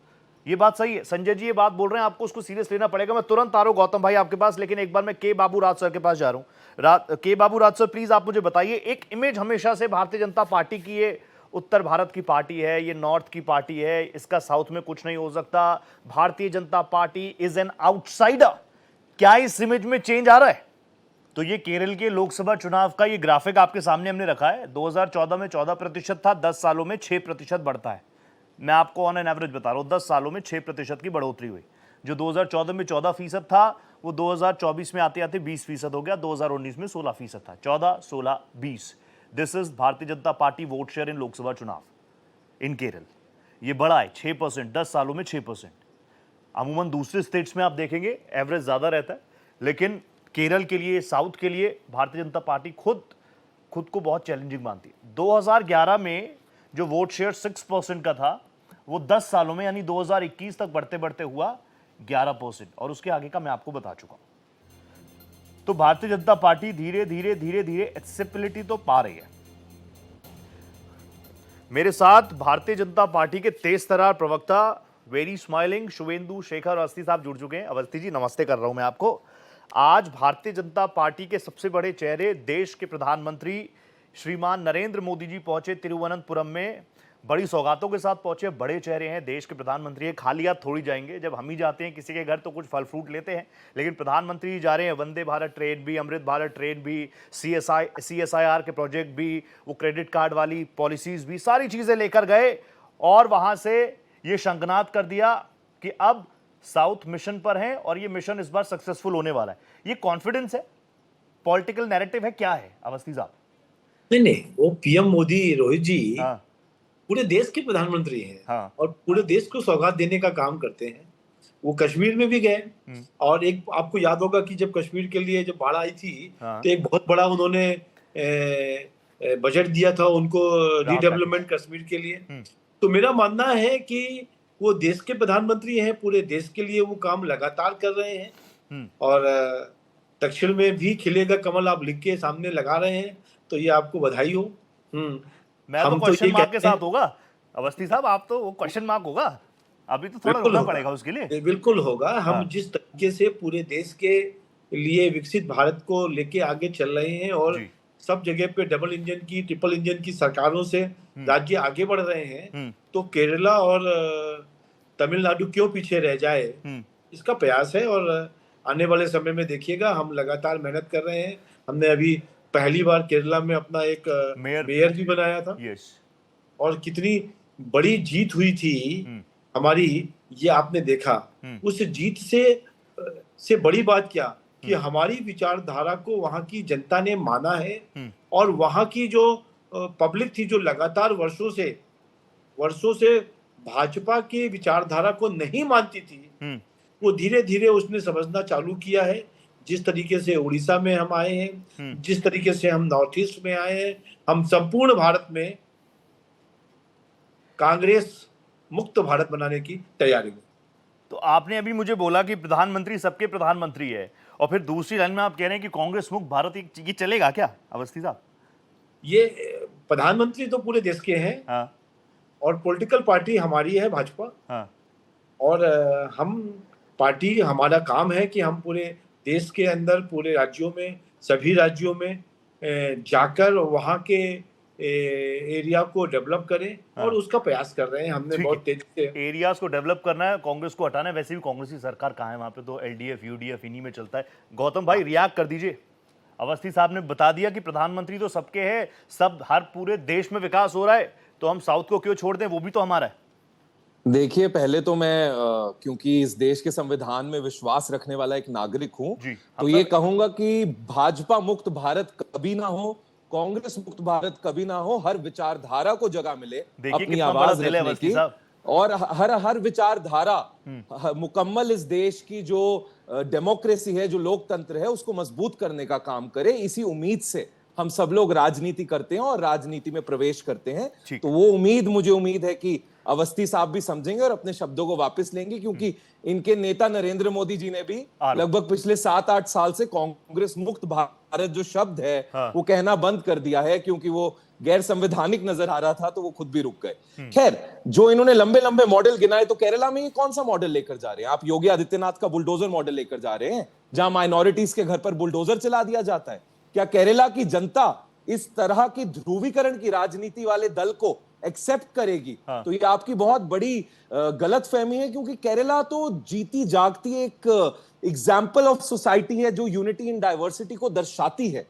ये बात सही है। संजय जी ये बात बोल रहे हैं, आपको उसको सीरियस लेना पड़ेगा। मैं तुरंत आ रहा हूं गौतम भाई आपके पास, लेकिन एक बार मैं के बाबू राज सर के पास जा रहा हूं। के बाबू राज सर, प्लीज आप मुझे बताइए, एक इमेज हमेशा से भारतीय जनता पार्टी की, ये उत्तर भारत की पार्टी है, ये नॉर्थ की पार्टी है, इसका साउथ में कुछ नहीं हो सकता, Bharatiya Janata party is an outsider. क्या इस इमेज में चेंज आ रहा है? तो ये केरल के लोकसभा चुनाव का ये ग्राफिक आपके सामने हमने रखा है। 2014 में 14% था, 10 सालों में 6% बढ़ता है। मैं आपको ऑन एन एवरेज बता रहा हूं, 10 सालों में 6% की बढ़ोतरी हुई। जो 2014 में 14% था वो 2024 में आते आते 20% हो गया, 2019 में 16% था। 14, 16, 20। This is Bharatiya Janata party vote share in Lok Sabha चुनाव इन केरल। ये बढ़ा है 6%, 10 सालों में 6%। अमूमन दूसरे स्टेट्स में आप देखेंगे एवरेज ज्यादा रहता है, लेकिन केरल के लिए, साउथ के लिए भारतीय जनता पार्टी खुद को बहुत चैलेंजिंग मानती है। 2011 में जो वोट शेयर 6% का था, वो 10 सालों में यानी 2021 तक बढ़ते बढ़ते हुआ 11%, और उसके आगे का मैं आपको बता चुका हूं। तो भारतीय जनता पार्टी धीरे धीरे धीरे धीरे एक्सेप्टेबिलिटी तो पा रही है। मेरे साथ भारतीय जनता पार्टी के तेज तर्रार प्रवक्ता, वेरी स्माइलिंग शुभेंदु शेखर अवस्थी साहब जुड़ चुके हैं। अवस्थी जी नमस्ते कर रहा हूं मैं आपको। आज भारतीय जनता पार्टी के सबसे बड़े चेहरे देश के प्रधानमंत्री श्रीमान नरेंद्र मोदी जी पहुंचे तिरुवनंतपुरम में, बड़ी सौगातों के साथ पहुंचे। बड़े चेहरे हैं, देश के प्रधानमंत्री हैं, खाली हाथ थोड़ी जाएंगे। जब हम ही जाते हैं किसी के घर तो कुछ फल फ्रूट लेते हैं, लेकिन प्रधानमंत्री जी जा रहे हैं। वंदे भारत ट्रेन भी, अमृत भारत ट्रेन भी, CSIR के प्रोजेक्ट भी, वो क्रेडिट कार्ड वाली पॉलिसीज भी, सारी चीजें लेकर गए और वहां से ये शंखनाद कर दिया कि अब साउथ मिशन पर हैं और ये मिशन इस बार सक्सेसफुल होने वाला है। ये कॉन्फिडेंस है, पॉलिटिकल नैरेटिव है, क्या है अवस्थी साहब? नहीं, वो पीएम मोदी, रोहित जी, हाँ, पूरे देश के प्रधानमंत्री हैं। हाँ, और पूरे देश को सौगात देने का काम करते हैं। वो कश्मीर में भी गए और एक आपको याद होगा कि जब कश्मीर के लिए जब बाढ़ आई थी, हाँ, तो एक बहुत बड़ा उन्होंने बजट दिया था उनको, रीडेवलपमेंट कश्मीर के लिए। तो मेरा मानना है कि वो देश के प्रधानमंत्री हैं, पूरे देश के लिए वो काम लगातार कर रहे हैं। और दक्षिण में भी खिलेगा कमल आप लिख के सामने लगा रहे हैं, तो ये आपको बधाई हो। मैं तो क्वेश्चन मार्क के साथ होगा अवस्थी साहब, आप तो वो क्वेश्चन मार्क होगा, अभी तो थोड़ा रुकना पड़ेगा उसके लिए। बिल्कुल होगा। हम जिस तरीके से पूरे देश के लिए विकसित भारत को लेके आगे चल रहे हैं और सब जगह पे डबल इंजन की, ट्रिपल इंजन की सरकारों से राज्य आगे बढ़ रहे हैं, तो केरला और तमिलनाडु क्यों पीछे रह जाए, इसका प्रयास है। और आने वाले समय में देखिएगा, हम लगातार मेहनत कर रहे हैं। हमने अभी पहली बार केरला में अपना एक मेयर भी बनाया था। और कितनी बड़ी जीत हुई थी हमारी, ये आपने देखा। उस जीत से बड़ी बात क्या कि हमारी विचारधारा को वहां की जनता ने माना है। और वहां की जो पब्लिक थी, जो लगातार वर्षों से भाजपा की विचारधारा को नहीं मानती थी, वो धीरे धीरे उसने समझना चालू किया है। जिस तरीके से उड़ीसा में हम आए हैं, जिस तरीके से हम नॉर्थ ईस्ट में आए हैं, हम संपूर्ण भारत में कांग्रेस मुक्त भारत बनाने की तैयारी में। तो आपने अभी मुझे बोला कि प्रधानमंत्री सबके प्रधानमंत्री है, और फिर दूसरी लाइन में आप कह रहे हैं कि कांग्रेस मुक्त भारत, ये चलेगा क्या अवस्थी साहब? ये प्रधानमंत्री तो पूरे देश के हैं। हाँ। और पॉलिटिकल पार्टी हमारी है भाजपा। हाँ। और हम पार्टी, हमारा काम है कि हम पूरे देश के अंदर, पूरे राज्यों में, सभी राज्यों में जाकर वहाँ के एरिया को डेवलप करें। हाँ। और उसका प्रयास कर रहे हैं हमने बहुत तेजी से। एरियाज को डेवलप करना है, कांग्रेस को हटाना है। वैसे भी कांग्रेस की सरकार कहाँ है, वहाँ पे तो LDF UDF इन्हीं में चलता है। गौतम भाई रिएक्ट कर दीजिए। अवस्थी साहब ने बता दिया कि प्रधानमंत्री तो सबके हैं, सब हर पूरे देश में विकास हो रहा है, तो हम साउथ को क्यों छोड़ दें, वो भी तो हमारा है। देखिए, पहले तो मैं क्योंकि इस देश के संविधान में विश्वास रखने वाला एक नागरिक हूं, तो ये कहूंगा कि भाजपा मुक्त भारत कभी ना हो, कांग्रेस मुक्त भारत कभी ना हो। हर विचारधारा को जगह मिले अपनी आवाज रखने की, और हर विचारधारा मुकम्मल इस देश की जो डेमोक्रेसी है, जो लोकतंत्र है, उसको मजबूत करने का काम करे। इसी उम्मीद से हम सब लोग राजनीति करते हैं और राजनीति में प्रवेश करते हैं। तो वो मुझे उम्मीद है कि अवस्थी साहब भी समझेंगे और अपने शब्दों को वापस लेंगे, क्योंकि इनके नेता नरेंद्र मोदी जी ने भी लगभग पिछले 7-8 साल से कांग्रेस मुक्त भारत जो शब्द है वो कहना बंद कर दिया है, क्योंकि वो गैर संवैधानिक नजर आ रहा था, तो वो खुद भी रुक गए। खैर, जो इन्होंने लंबे लंबे मॉडल गिनाए, तो केरला में ये कौन सा मॉडल लेकर जा रहे हैं आप? योगी आदित्यनाथ का बुलडोजर मॉडल लेकर जा रहे हैं, जहां माइनॉरिटीज के घर पर बुलडोजर चला दिया जाता है। क्या केरला की जनता इस तरह की ध्रुवीकरण की राजनीति वाले दल को एक्सेप्ट करेगी? तो ये आपकी बहुत बड़ी गलतफहमी है, क्योंकि केरला तो जीती जागती एक एग्जाम्पल ऑफ सोसाइटी है जो यूनिटी इन डाइवर्सिटी को दर्शाती है।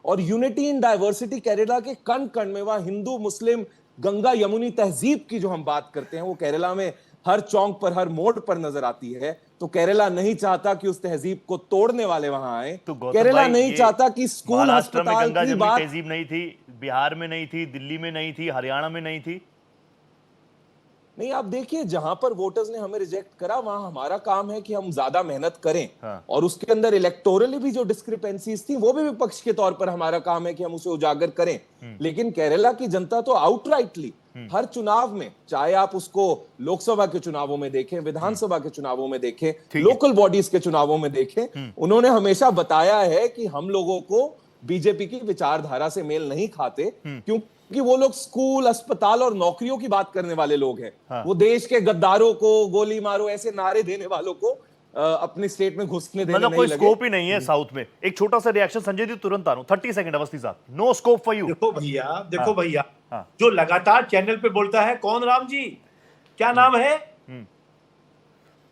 और यूनिटी इन डाइवर्सिटी केरला के कण कण में, वहां हिंदू मुस्लिम गंगा यमुनी तहजीब की जो हम बात करते हैं, वो केरला में हर चौक पर, हर मोड़ पर नजर आती है। तो केरला नहीं चाहता कि उस तहजीब को तोड़ने वाले वहां आए। तो केरला नहीं चाहता कि स्कूल अस्पताल की बात, तहजीब नहीं थी, बिहार में नहीं थी, दिल्ली में नहीं थी, हरियाणा में नहीं थी। नहीं, आप देखिए, जहां पर वोटर्स ने हमें रिजेक्ट करा, वहां हमारा काम है कि हम ज्यादा मेहनत करें। और उसके अंदर इलेक्टोरली भी जो डिस्क्रिपेंसीज थी, वो भी विपक्ष के तौर पर हमारा काम है कि हम उसे उजागर करें। लेकिन केरला की जनता तो आउटराइटली हर चुनाव में, चाहे आप उसको लोकसभा के चुनावों में देखें, विधानसभा के चुनावों में देखें, लोकल बॉडीज के चुनावों में देखें, उन्होंने हमेशा बताया है कि हम लोगों को बीजेपी की विचारधारा से मेल नहीं खाते, क्योंकि वो लोग स्कूल, अस्पताल और नौकरियों की बात करने वाले लोग हैं। वो देश के गद्दारों को गोली मारो ऐसे नारे देने वालों को अपनी स्टेट में घुसने देने मतलब नहीं कोई लगे। स्कोप ही नहीं है साउथ में। एक छोटा सा रिएक्शन संजय जी, तुरंत आ रहा हूं, 30 सेकंड अवस्थी साहब, नो स्कोप फॉर यू। देखो भैया, हाँ। जो लगातार चैनल पे बोलता है कौन, राम जी क्या नाम है,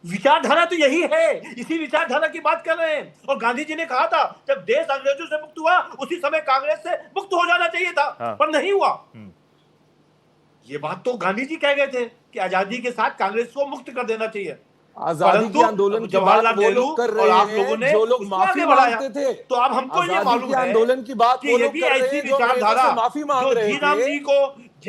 विचारधारा तो यही है, इसी विचारधारा की बात कर रहे हैं। और गांधी जी ने कहा था जब देश अंग्रेजों से मुक्त हुआ उसी समय कांग्रेस से मुक्त हो जाना चाहिए था, पर नहीं हुआ। ये बात तो गांधी जी कह गए थे कि आजादी के साथ कांग्रेस को मुक्त कर देना चाहिए। आजादी के आंदोलन की बात वो लोग कर रहे हैं जो लोग माफी मांगते थे। तो अब हमको ये मालूम है आंदोलन की बात वो लोग कर रहे हैं जो अंग्रेजों से माफी मांग रहे थे,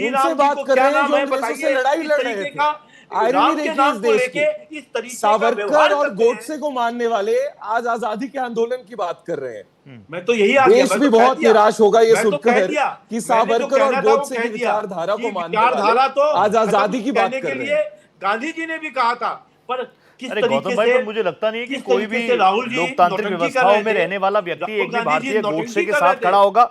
उनसे बात कर रहे हैं जो अंग्रेजों से लड़ाई लड़ रहे थे। आयरनी देखिए इस देश की, सावरकर और गोडसे को मानने वाले आज आजादी के आंदोलन की बात कर रहे हैं। मैं तो यही देश भी बहुत निराश होगा ये सुनकर कि सावरकर और गोडसे की विचारधारा को मानने वाले आज आजादी की बात कर रहे हैं। गांधी जी ने भी कहा था, पर किस अरे तरीके गौतम भाई, से पर मुझे लगता नहीं है कि किस कोई तरीके भी से राहुल जी लोकतांत्रिक नौटंकी कर व्यवस्थाओं रहे में थे। रहने वाला व्यक्ति राहुल एक भी गांधी भारतीय जी गोडसे नौटंकी के कर साथ रहे थे। खड़ा होगा।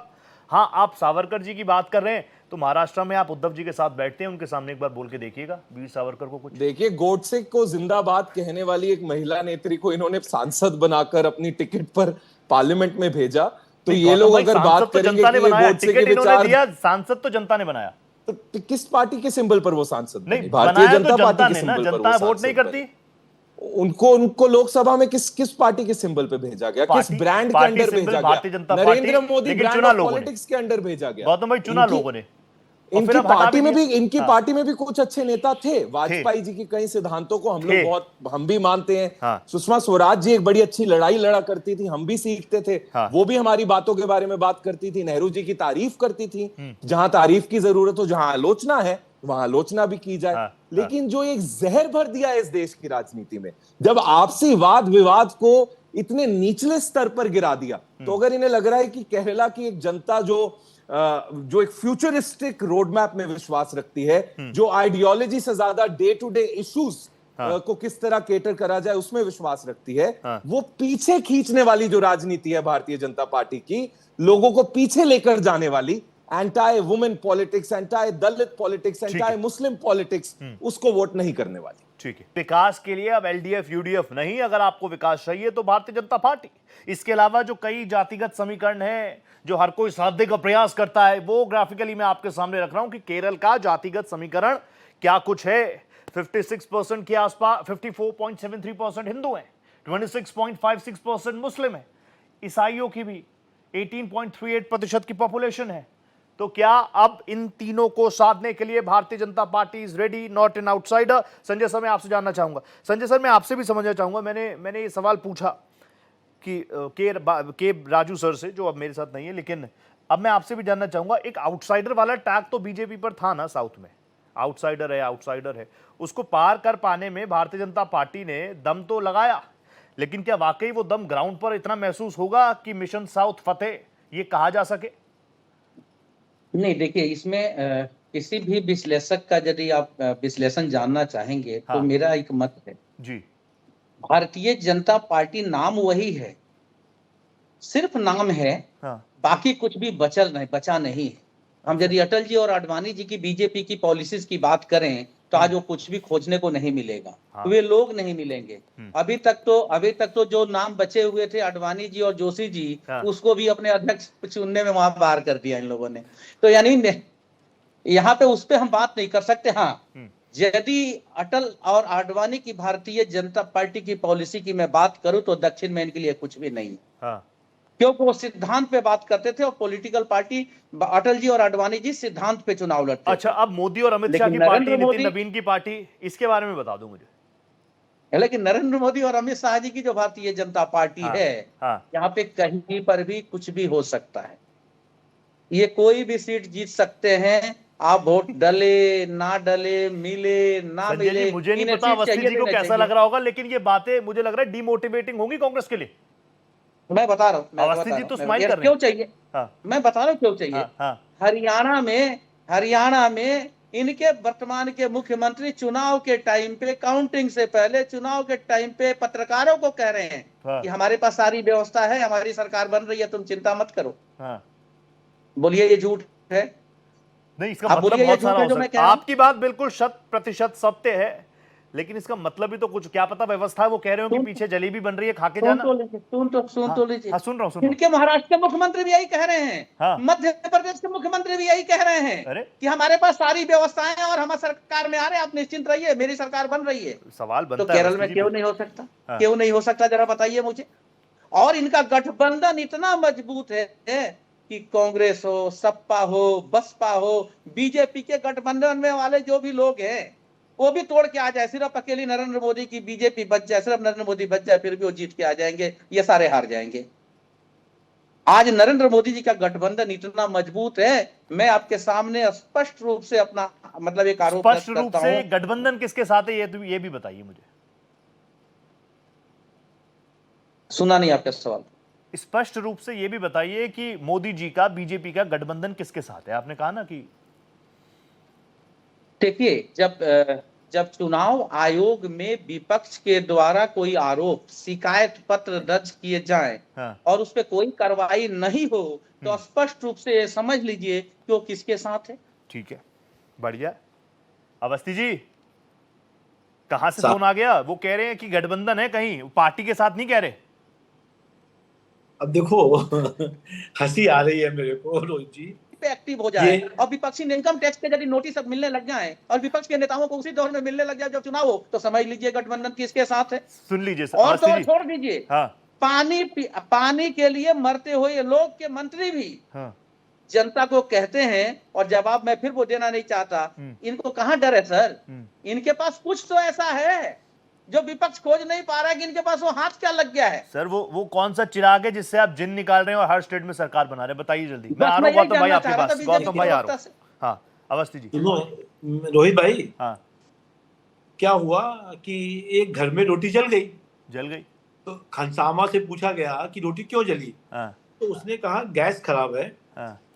हाँ, आप सावरकर जी की बात कर रहे हैं तो महाराष्ट्र में आप उद्धव जी के साथ बैठते हैं, उनके सामने एक बार बोल के देखिएगा वीर सावरकर को कुछ। देखिए, गोडसे को जिंदाबाद कहने वाली एक महिला नेत्री को इन्होंने सांसद बनाकर अपनी टिकट पर पार्लियामेंट में भेजा, तो ये लोग अगर बात करेंगे कि गोडसे के विचार, सांसद तो जनता ने बनाया, तो किस पार्टी के सिंबल पर वो सांसद नहीं भारतीय बनाया जनता तो पार्टी जनता के ने ना, सिंबल पर जनता वो वोट नहीं सांसद करती। उनको लोकसभा में किस पार्टी के सिंबल पे भेजा गया, किस ब्रांड के अंडर भेजा गया? Narendra Modi brand of politics के अंडर भेजा गया। गौतम भाई, चुना लोगों ने। इनकी पार्टी में भी कुछ अच्छे नेता थे। वाजपेयी जी के कई सिद्धांतों को हम भी मानते हैं। सुषमा स्वराज जी एक बड़ी अच्छी लड़ाई लड़ा करती थी, हम भी सीखते थे। वो भी हमारी बातों के बारे में बात करती थी। नेहरू जी की तारीफ करती थी। जहां तारीफ की जरूरत हो, जहां आलोचना है वहां आलोचना भी की जाए। लेकिन जो एक जहर भर दिया है इस देश की राजनीति में, जब आपसी वाद विवाद को इतने निचले स्तर पर गिरा दिया, तो अगर इन्हें लग रहा है कि केरला की एक जनता जो एक फ्यूचरिस्टिक रोडमैप में विश्वास रखती है, जो आइडियोलॉजी से ज्यादा डे टू डे इश्यूज को किस तरह केटर करा जाए उसमें विश्वास रखती है, वो पीछे खींचने वाली जो राजनीति है भारतीय जनता पार्टी की, लोगों को पीछे लेकर जाने वाली एंटाई वुमेन पॉलिटिक्स, एंटाई दलित पॉलिटिक्स, एंटाई मुस्लिम पॉलिटिक्स, उसको वोट नहीं करने वाली। ठीक है, विकास के लिए अब एलडीएफ यूडीएफ नहीं, अगर आपको विकास चाहिए तो भारतीय जनता पार्टी। इसके अलावा जो कई जातिगत समीकरण है जो हर कोई साधने का प्रयास करता है, वो ग्राफिकली मैं आपके सामने रख रहा हूं कि केरल का जातिगत समीकरण क्या कुछ है। 56% के आसपास, 54.73% हिंदू हैं, 26.56% मुस्लिम है, ईसाइयों की भी 18.38% की पॉपुलेशन है। तो क्या अब इन तीनों को साधने के लिए Bharatiya Janata party is ready, not an outsider? Sanjay sir, मैं आपसे जानना चाहूंगा। संजय सर, मैं आपसे भी समझना चाहूंगा, मैंने ये सवाल पूछा कि के राजू सर से, जो अब मेरे साथ नहीं है, लेकिन अब मैं आपसे भी जानना चाहूंगा, एक आउटसाइडर वाला टैग तो बीजेपी पर था ना साउथ में, आउटसाइडर है, उसको पार कर पाने में भारतीय जनता पार्टी ने दम तो लगाया, लेकिन क्या वाकई वो दम ग्राउंड पर इतना महसूस होगा कि मिशन साउथ फतेह ये कहा जा सके? नहीं, देखिए, इसमें किसी भी विश्लेषक का यदि आप विश्लेषण जानना चाहेंगे तो मेरा एक मत है जी, भारतीय जनता पार्टी नाम वही है, सिर्फ नाम है, बाकी कुछ भी बचा नहीं है। हम यदि अटल जी और आडवाणी जी की बीजेपी की पॉलिसीज की बात करें तो आज वो कुछ भी खोजने को नहीं मिलेगा, वे लोग नहीं मिलेंगे। अभी तक तो जो नाम बचे हुए थे आडवाणी जी और जोशी जी, उसको भी अपने अध्यक्ष चुनने में वहां बाहर कर दिया इन लोगों ने। तो यानी यहाँ पे उस पर हम बात नहीं कर सकते। हाँ, यदि अटल और आडवाणी की भारतीय जनता पार्टी की पॉलिसी की मैं बात करूं तो दक्षिण में इनके लिए कुछ भी नहीं है, क्योंकि वो सिद्धांत पे बात करते थे और पॉलिटिकल पार्टी अटल जी और आडवाणी जी सिद्धांत पे चुनाव लड़ते। अच्छा, अब मोदी और अमित शाह की पार्टी, नितिन नवीन की पार्टी, इसके बारे में बता दो मुझे। लेकिन नरेंद्र मोदी और अमित शाह जी की जो भारतीय जनता पार्टी है, यहाँ पे कहीं पर भी कुछ भी हो सकता है। ये कोई भी सीट जीत सकते हैं, आप वोट डले ना डले, मिले ना मिले। मुझे नहीं पता अवस्थी जी को कैसा लग रहा होगा, लेकिन ये बातें मुझे लग रहा है डिमोटिवेटिंग होंगी कांग्रेस के लिए। मैं बता रहा हूँ, अवस्थी जी तो स्माइल कर रहे हैं। क्यों चाहिए? मैं बता रहा हूँ क्यों चाहिए। हरियाणा में इनके वर्तमान के मुख्यमंत्री चुनाव के टाइम पे, काउंटिंग से पहले चुनाव के टाइम पे पत्रकारों को कह रहे हैं कि हमारे पास सारी व्यवस्था है, हमारी सरकार बन रही है, तुम चिंता मत करो। बोलिए ये झूठ है? नहीं, इसका मतलब बहुत सारा हो सकता है। आपकी बात बिल्कुल 100% सत्य है, लेकिन इसका मतलब भी तो कुछ, क्या पता व्यवस्था वो कह रहे हो कि पीछे जलेबी बन रही है, खा के जाना। सुन तो लीजिए। हाँ, सुन रहा हूँ। इनके महाराष्ट्र के मुख्यमंत्री भी यही कह रहे हैं। हाँ। मध्य प्रदेश के मुख्यमंत्री भी यही कह रहे हैं अरे कि हमारे पास सारी व्यवस्थाएं हैं और हम सरकार में आ रहे हैं, आप निश्चिंत रहिए, मेरी सरकार बन रही है। सवाल बनता तो है केरल में क्यों नहीं हो सकता? क्यों नहीं हो सकता, जरा बताइए मुझे। और इनका गठबंधन इतना मजबूत है कि कांग्रेस हो, सपा हो, बसपा हो, बीजेपी के गठबंधन में वाले जो भी लोग हैं वो भी तोड़ के आ जाए, सिर्फ अकेली नरेंद्र मोदी की बीजेपी बच जाए, सिर्फ नरेंद्र मोदी बच जाए, फिर भी वो जीत के आ जाएंगे, ये सारे हार जाएंगे। आज नरेंद्र मोदी जी का गठबंधन इतना मजबूत है, मैं आपके सामने स्पष्ट रूप से अपना मतलब एक आरोप स्पष्ट रूप से गठबंधन किसके साथ है, ये भी बताइए मुझे। सुना नहीं आपका सवाल। स्पष्ट रूप से ये भी बताइए कि मोदी जी का बीजेपी का गठबंधन किसके साथ है? आपने कहा ना कि देखिए, जब चुनाव आयोग में विपक्ष के द्वारा कोई आरोप, शिकायत पत्र दर्ज किए जाएं और उस पर कोई कार्रवाई नहीं हो, तो स्पष्ट रूप से समझ लीजिए कि वो किसके साथ है। ठीक है, बढ़िया। अवस्थी जी, कहां से फोन आ गया? वो कह रहे हैं कि गठबंधन है, कहीं पार्टी के साथ नहीं कह रहे। अब देखो हंसी आ रही है मेरे को रोहित जी, एक्टिव हो जाए और विपक्षी इनकम टैक्स के यदि नोटिस अब मिलने लग जाए और विपक्ष के नेताओं को उसी दौर में मिलने लग जाए जब चुनाव हो, तो समझ लीजिए गठबंधन किसके साथ है। सुन लीजिए सर, और तो छोड़ दीजिए, पानी के लिए मरते हुए लोग के मंत्री भी जनता को कहते हैं, और जवाब मैं फिर वो देना नहीं चाहता। इनको कहां डर है सर? इनके पास कुछ तो ऐसा है जो विपक्ष खोज नहीं पा रहा है कि इनके पास वो हाथ क्या लग गया है। सर वो कौन सा चिराग है जिससे आप जिन निकाल रहे हो और हर स्टेट में सरकार बना रहे हैं? बताइए जल्दी। मैं आ रहा हूं गौतम भाई आपके पास। गौतम भाई आ रहा हूं। हाँ अवस्थी जी। रोहित भाई, हाँ क्या हुआ कि एक घर में रोटी जल गई। तो खानसामा से पूछा गया कि रोटी क्यों जली? तो उसने कहा गैस खराब है,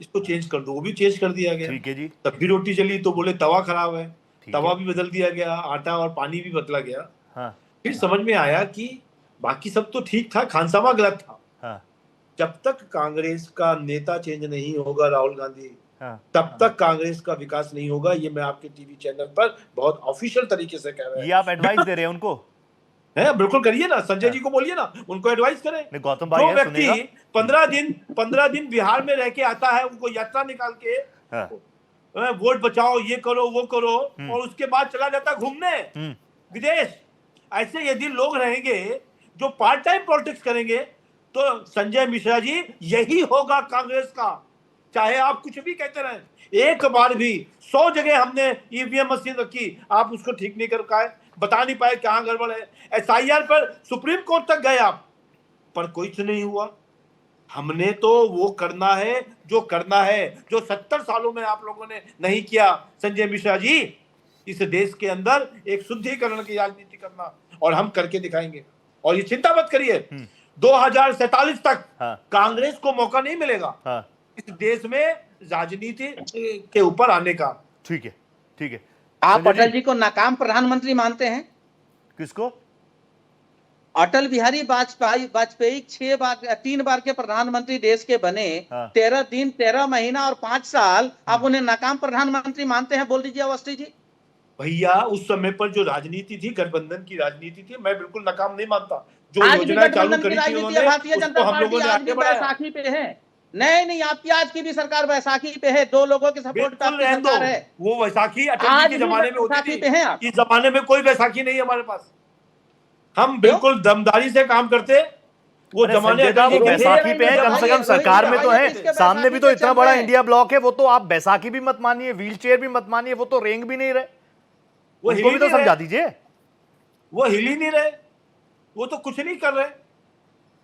इसको चेंज कर दो। वो भी चेंज कर दिया गया। ठीक है जी। तब भी रोटी जली तो बोले तवा खराब है, तवा भी बदल दिया गया, आटा और पानी भी बदला गया। फिर समझ में आया कि बाकी सब तो ठीक था, खानसामा गलत था। जब तक कांग्रेस का नेता चेंज नहीं होगा, राहुल गांधी, तब तक कांग्रेस का विकास नहीं होगा। ये मैं आपके टीवी चैनल पर बहुत ऑफिशियल तरीके से कह रहा हूं। ये आप एडवाइस दे रहे हैं उनको? है, बिल्कुल करिए ना, संजय जी को बोलिए ना, उनको एडवाइस करें। गौतम भाई, जो व्यक्ति 15 दिन बिहार में रह के आता है, उनको यात्रा निकाल के वोट बचाओ, ये करो वो करो, और उसके बाद चला जाता घूमने विदेश। ऐसे यदि लोग रहेंगे जो पार्ट टाइम पॉलिटिक्स करेंगे, तो संजय मिश्रा जी यही होगा कांग्रेस का, चाहे आप कुछ भी कहते रहें। एक बार भी 100 जगह हमने ईवीएम मशीन रखी, आप उसको ठीक नहीं कर पाए, बता नहीं पाए कहां गड़बड़ है। एसआईआर पर सुप्रीम कोर्ट तक गए आप, पर कुछ नहीं हुआ। हमने तो वो करना है जो करना है, जो 70 सालों में आप लोगों ने नहीं किया। संजय मिश्रा जी, इस देश के अंदर एक शुद्धिकरण की राजनीति करना, और हम करके दिखाएंगे। और ये चिंता मत करिए, 2047 तक कांग्रेस को मौका नहीं मिलेगा इस देश में राजनीति के ऊपर आने का। ठीक है, ठीक है। आप अटल जी को नाकाम प्रधानमंत्री मानते हैं? किसको? अटल बिहारी वाजपेयी 3 बार के प्रधानमंत्री देश के बने। 13 दिन 13 महीना और 5 साल आप उन्हें नाकाम प्रधानमंत्री मानते हैं? बोल दीजिए अवस्थी जी। भैया, उस समय पर जो राजनीति थी, गठबंधन की राजनीति थी, मैं बिल्कुल नाकाम नहीं मानता। जो योजना चालू करी थी उन्होंने, भारतीय जनता पार्टी आज भी बैसाखी पे है। नहीं, आपकी आज की भी सरकार बैसाखी पे है, 2 लोगों के सपोर्ट पे आपकी सरकार है। वो बैसाखी अटल जी के जमाने में होती थी, इस जमाने में कोई बैसाखी नहीं है हमारे पास। हम बिल्कुल दमदारी से काम करते। वो जमाने बैसाखी पे है, कम से कम सरकार में तो है, सामने भी तो इतना बड़ा इंडिया ब्लॉक है। वो तो आप बैसाखी भी मत मानिए, व्हील चेयर भी मत मानिए, वो तो रेंग भी नहीं रहे। वो हिल भी तो समझा दीजिए। वो हिल ही नहीं रहे, वो तो कुछ नहीं कर रहे।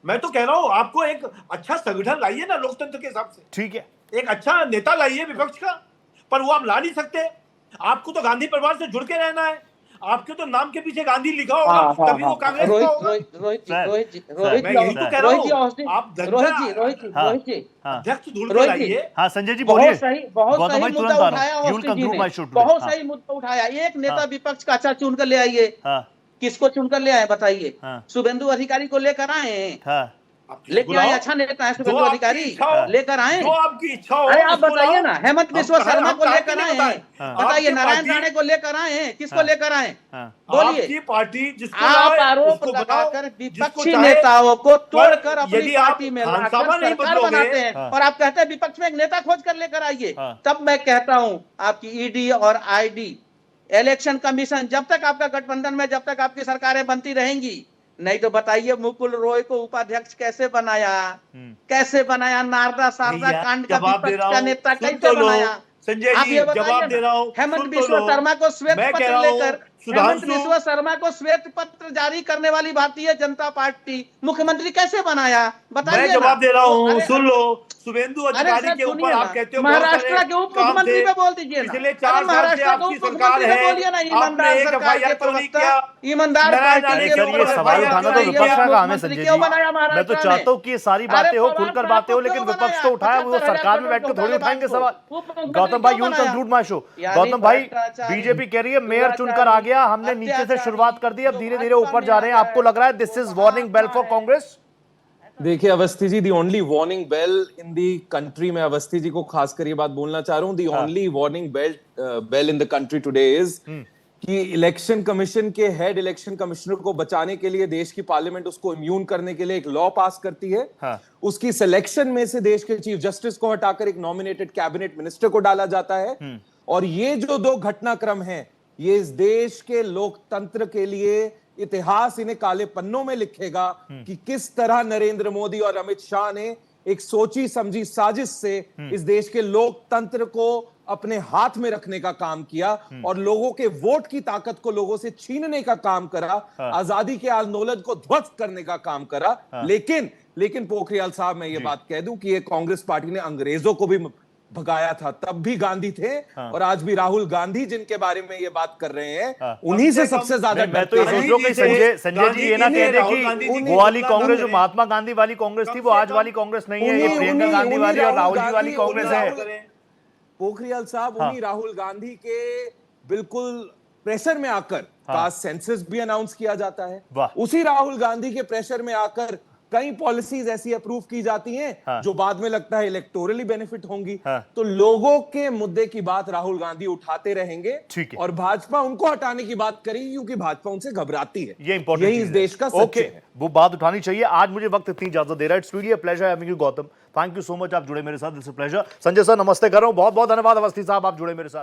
मैं तो कह रहा हूं, आपको एक अच्छा संगठन लाइए ना लोकतंत्र के हिसाब से। ठीक है, एक अच्छा नेता लाइए विपक्ष का, पर वो आप ला नहीं सकते। आपको तो गांधी परिवार से जुड़ के रहना है। आपके तो नाम के पीछे गांधी लिखा होगा, तभी वो कांग्रेस का होगा। रोहित जी, मैं यही तो कह रहा हूं, आप रोहित जी अध्यक्ष ढूंढ के लाइए। हाँ संजय जी बोलिए। बहुत सही मुद्दा उठाया, बहुत सही मुद्दा उठाया। एक नेता विपक्ष का अच्छा चुन कर ले आइए। किसको चुनकर ले आए बताइए? शुभेंदु अधिकारी को लेकर आए। लेके आए, अच्छा नेता है शुभेंदु अधिकारी, लेकर आए। जो आपकी इच्छा हो अरे आप उसको बताइए लाओ। ना, हेमंत बिस्वा शर्मा को लेकर आए हैं, बताइए, आपकी नारायण पार्टी- राणे को लेकर आए हैं, किसको लेकर आए? आपकी बोलिए। पार्टी जिसको आप लाए, आरोप उसको बनाओ, लगाकर जिसको विपक्षी चाहे। नेताओं को तोड़कर अपनी यदि आप पार्टी में लाकर खानसामा नहीं सरकार बदलोगे, बनाते हैं, और आप कहते हैं विपक्ष में एक नेता खोज कर लेकर आइए। तब मैं कहता हूं आपकी ईडी और आईडी, इलेक्शन कमीशन, जब तक आपका गठबंधन में, जब तक आपकी सरकारें बनती रहेंगी, नहीं तो बताइए मुकुल रॉय को उपाध्यक्ष कैसे बनाया, कैसे बनाया? नारदा शारदा भैया, कांड का जवाब दे विपक्ष रहा का हूं, नेता सुन कैसे तो लो। बनाया? संजय आप जी, ये बताइए जवाब ना। दे रहा हूं, हेमंत सुन तो बिस्वा लो। शर्मा को श्वेत मैं कह पत्र रहा हूं, लेकर, हेमंत सुधांशु- बिस्वा शर्मा को श्वेत पत्र जारी करने वाली भारतीय जनता पार्टी मुख्यमंत्री कैसे बनाया? बताइए मैं ना। जवाब दे रहा हूं, अरे- सुन लो। शुभेंदु अरे अधिकारी सर के सुनिए ऊपर ना, आप कहते हो बहुत महाराष्ट्र सारे के उप काम मुख्यमंत्री थे। पे बोल दीजिए ना। पिछले अरे 4 साल से महाराष्ट्र के आपकी उप सरकार मुख्यमंत्री पे है, बोलिए ना, आपने ईमानदार एक सरकार के FIR तो नहीं प्रवक्ता, किया। ईमानदार नारायण पार्टी राणे के सर के ये ऊपर सवाल FIR उठाना तो नहीं विपक्ष किया। का काम है मुख्यमंत्री संजय क्यों जी। बनाया मैं तो महाराष्ट्र में? चाहता हूँ कि ये सारी अरे बातें हो, पवार खुलकर साहब बातें हो, को लेकिन क्यों विपक्ष बनाया? तो उठाए, वो 75,000 सरकार में बैठ करोड़ के थोड़ी घोटाले उठाएंगे बात को। सवाल। उप मुख्यमंत्री गौतम भाई, क्यों यू बनाया? Conclude my show. यानी गौतम भाई, भ्रष्टाचारी, बीजेपी कह रही है मेयर चुनकर आ गया, हमने नीचे से अत्याचारी, शुरुआत कर दी, अब जो धीरे धीरे भाजपा ऊपर में जा रहे हैं। आ आपको गया लग रहा है this is warning bell for Congress? देखिए Awasthi ji, the only warning bell in the country, में अवस्थी जी को खासकर ये बात बोलना चाह रहा हूं, the only warning bell in the country today is कि इलेक्शन कमीशन के हेड इलेक्शन कमिश्नर को बचाने के लिए देश की पार्लियामेंट उसको इम्यून करने के लिए एक लॉ पास करती है। उसकी सिलेक्शन में से देश के चीफ जस्टिस को हटाकर एक नॉमिनेटेड कैबिनेट मिनिस्टर को डाला जाता है। और ये जो दो घटनाक्रम हैं, ये इस देश के लोकतंत्र के लिए इतिहास इन्हें काले पन्नों में लिखेगा कि किस तरह नरेंद्र मोदी और अमित शाह ने एक सोची समझी साजिश से इस देश के लोकतंत्र को अपने हाथ में रखने का काम किया और लोगों के वोट की ताकत को लोगों से छीनने का काम करा, आजादी के आंदोलन को ध्वस्त करने का काम करा। लेकिन पोखरियाल साहब, मैं ये बात कह दूं कि ये कांग्रेस पार्टी ने अंग्रेजों को भी भगाया था, तब भी गांधी थे और आज भी राहुल गांधी जिनके बारे में ये बात कर रहे हैं, उन्हीं से सबसे ज्यादा मैं तो ये सोच रहा हूँ कि संजय जी ये ना कह दे कि वो वाली कांग्रेस जो महात्मा गांधी वाली कांग्रेस थी, वो आज वाली कांग्रेस नहीं है, ये प्रियंका गांधी वाली और राहुल जी वाली कांग्रेस है। पोखरियाल साहब, उन्हीं राहुल गांधी के बिल्कुल प्रेशर में आकर कास्ट सेंसस भी अनाउंस किया जाता है। उसी राहुल गांधी के प्रेशर में आकर कई पॉलिसीज ऐसी अप्रूव की जाती हैं जो बाद में लगता है इलेक्टोरली बेनिफिट होंगी। तो लोगों के मुद्दे की बात राहुल गांधी उठाते रहेंगे और भाजपा उनको हटाने की बात करेगी, क्योंकि भाजपा उनसे घबराती है। ये इंपॉर्टेंट यही इस देश का सच है। वो बात उठानी चाहिए। आज मुझे वक्त इतनी इजाजत दे रहा है। It's really a pleasure having you Gautam. Thank you so much, आप जुड़े मेरे साथ। It's a pleasure. Sanjay sir नमस्ते कर रहा हूं, बहुत बहुत धन्यवाद। अवस्थी साहब आप जुड़े मेरे साथ।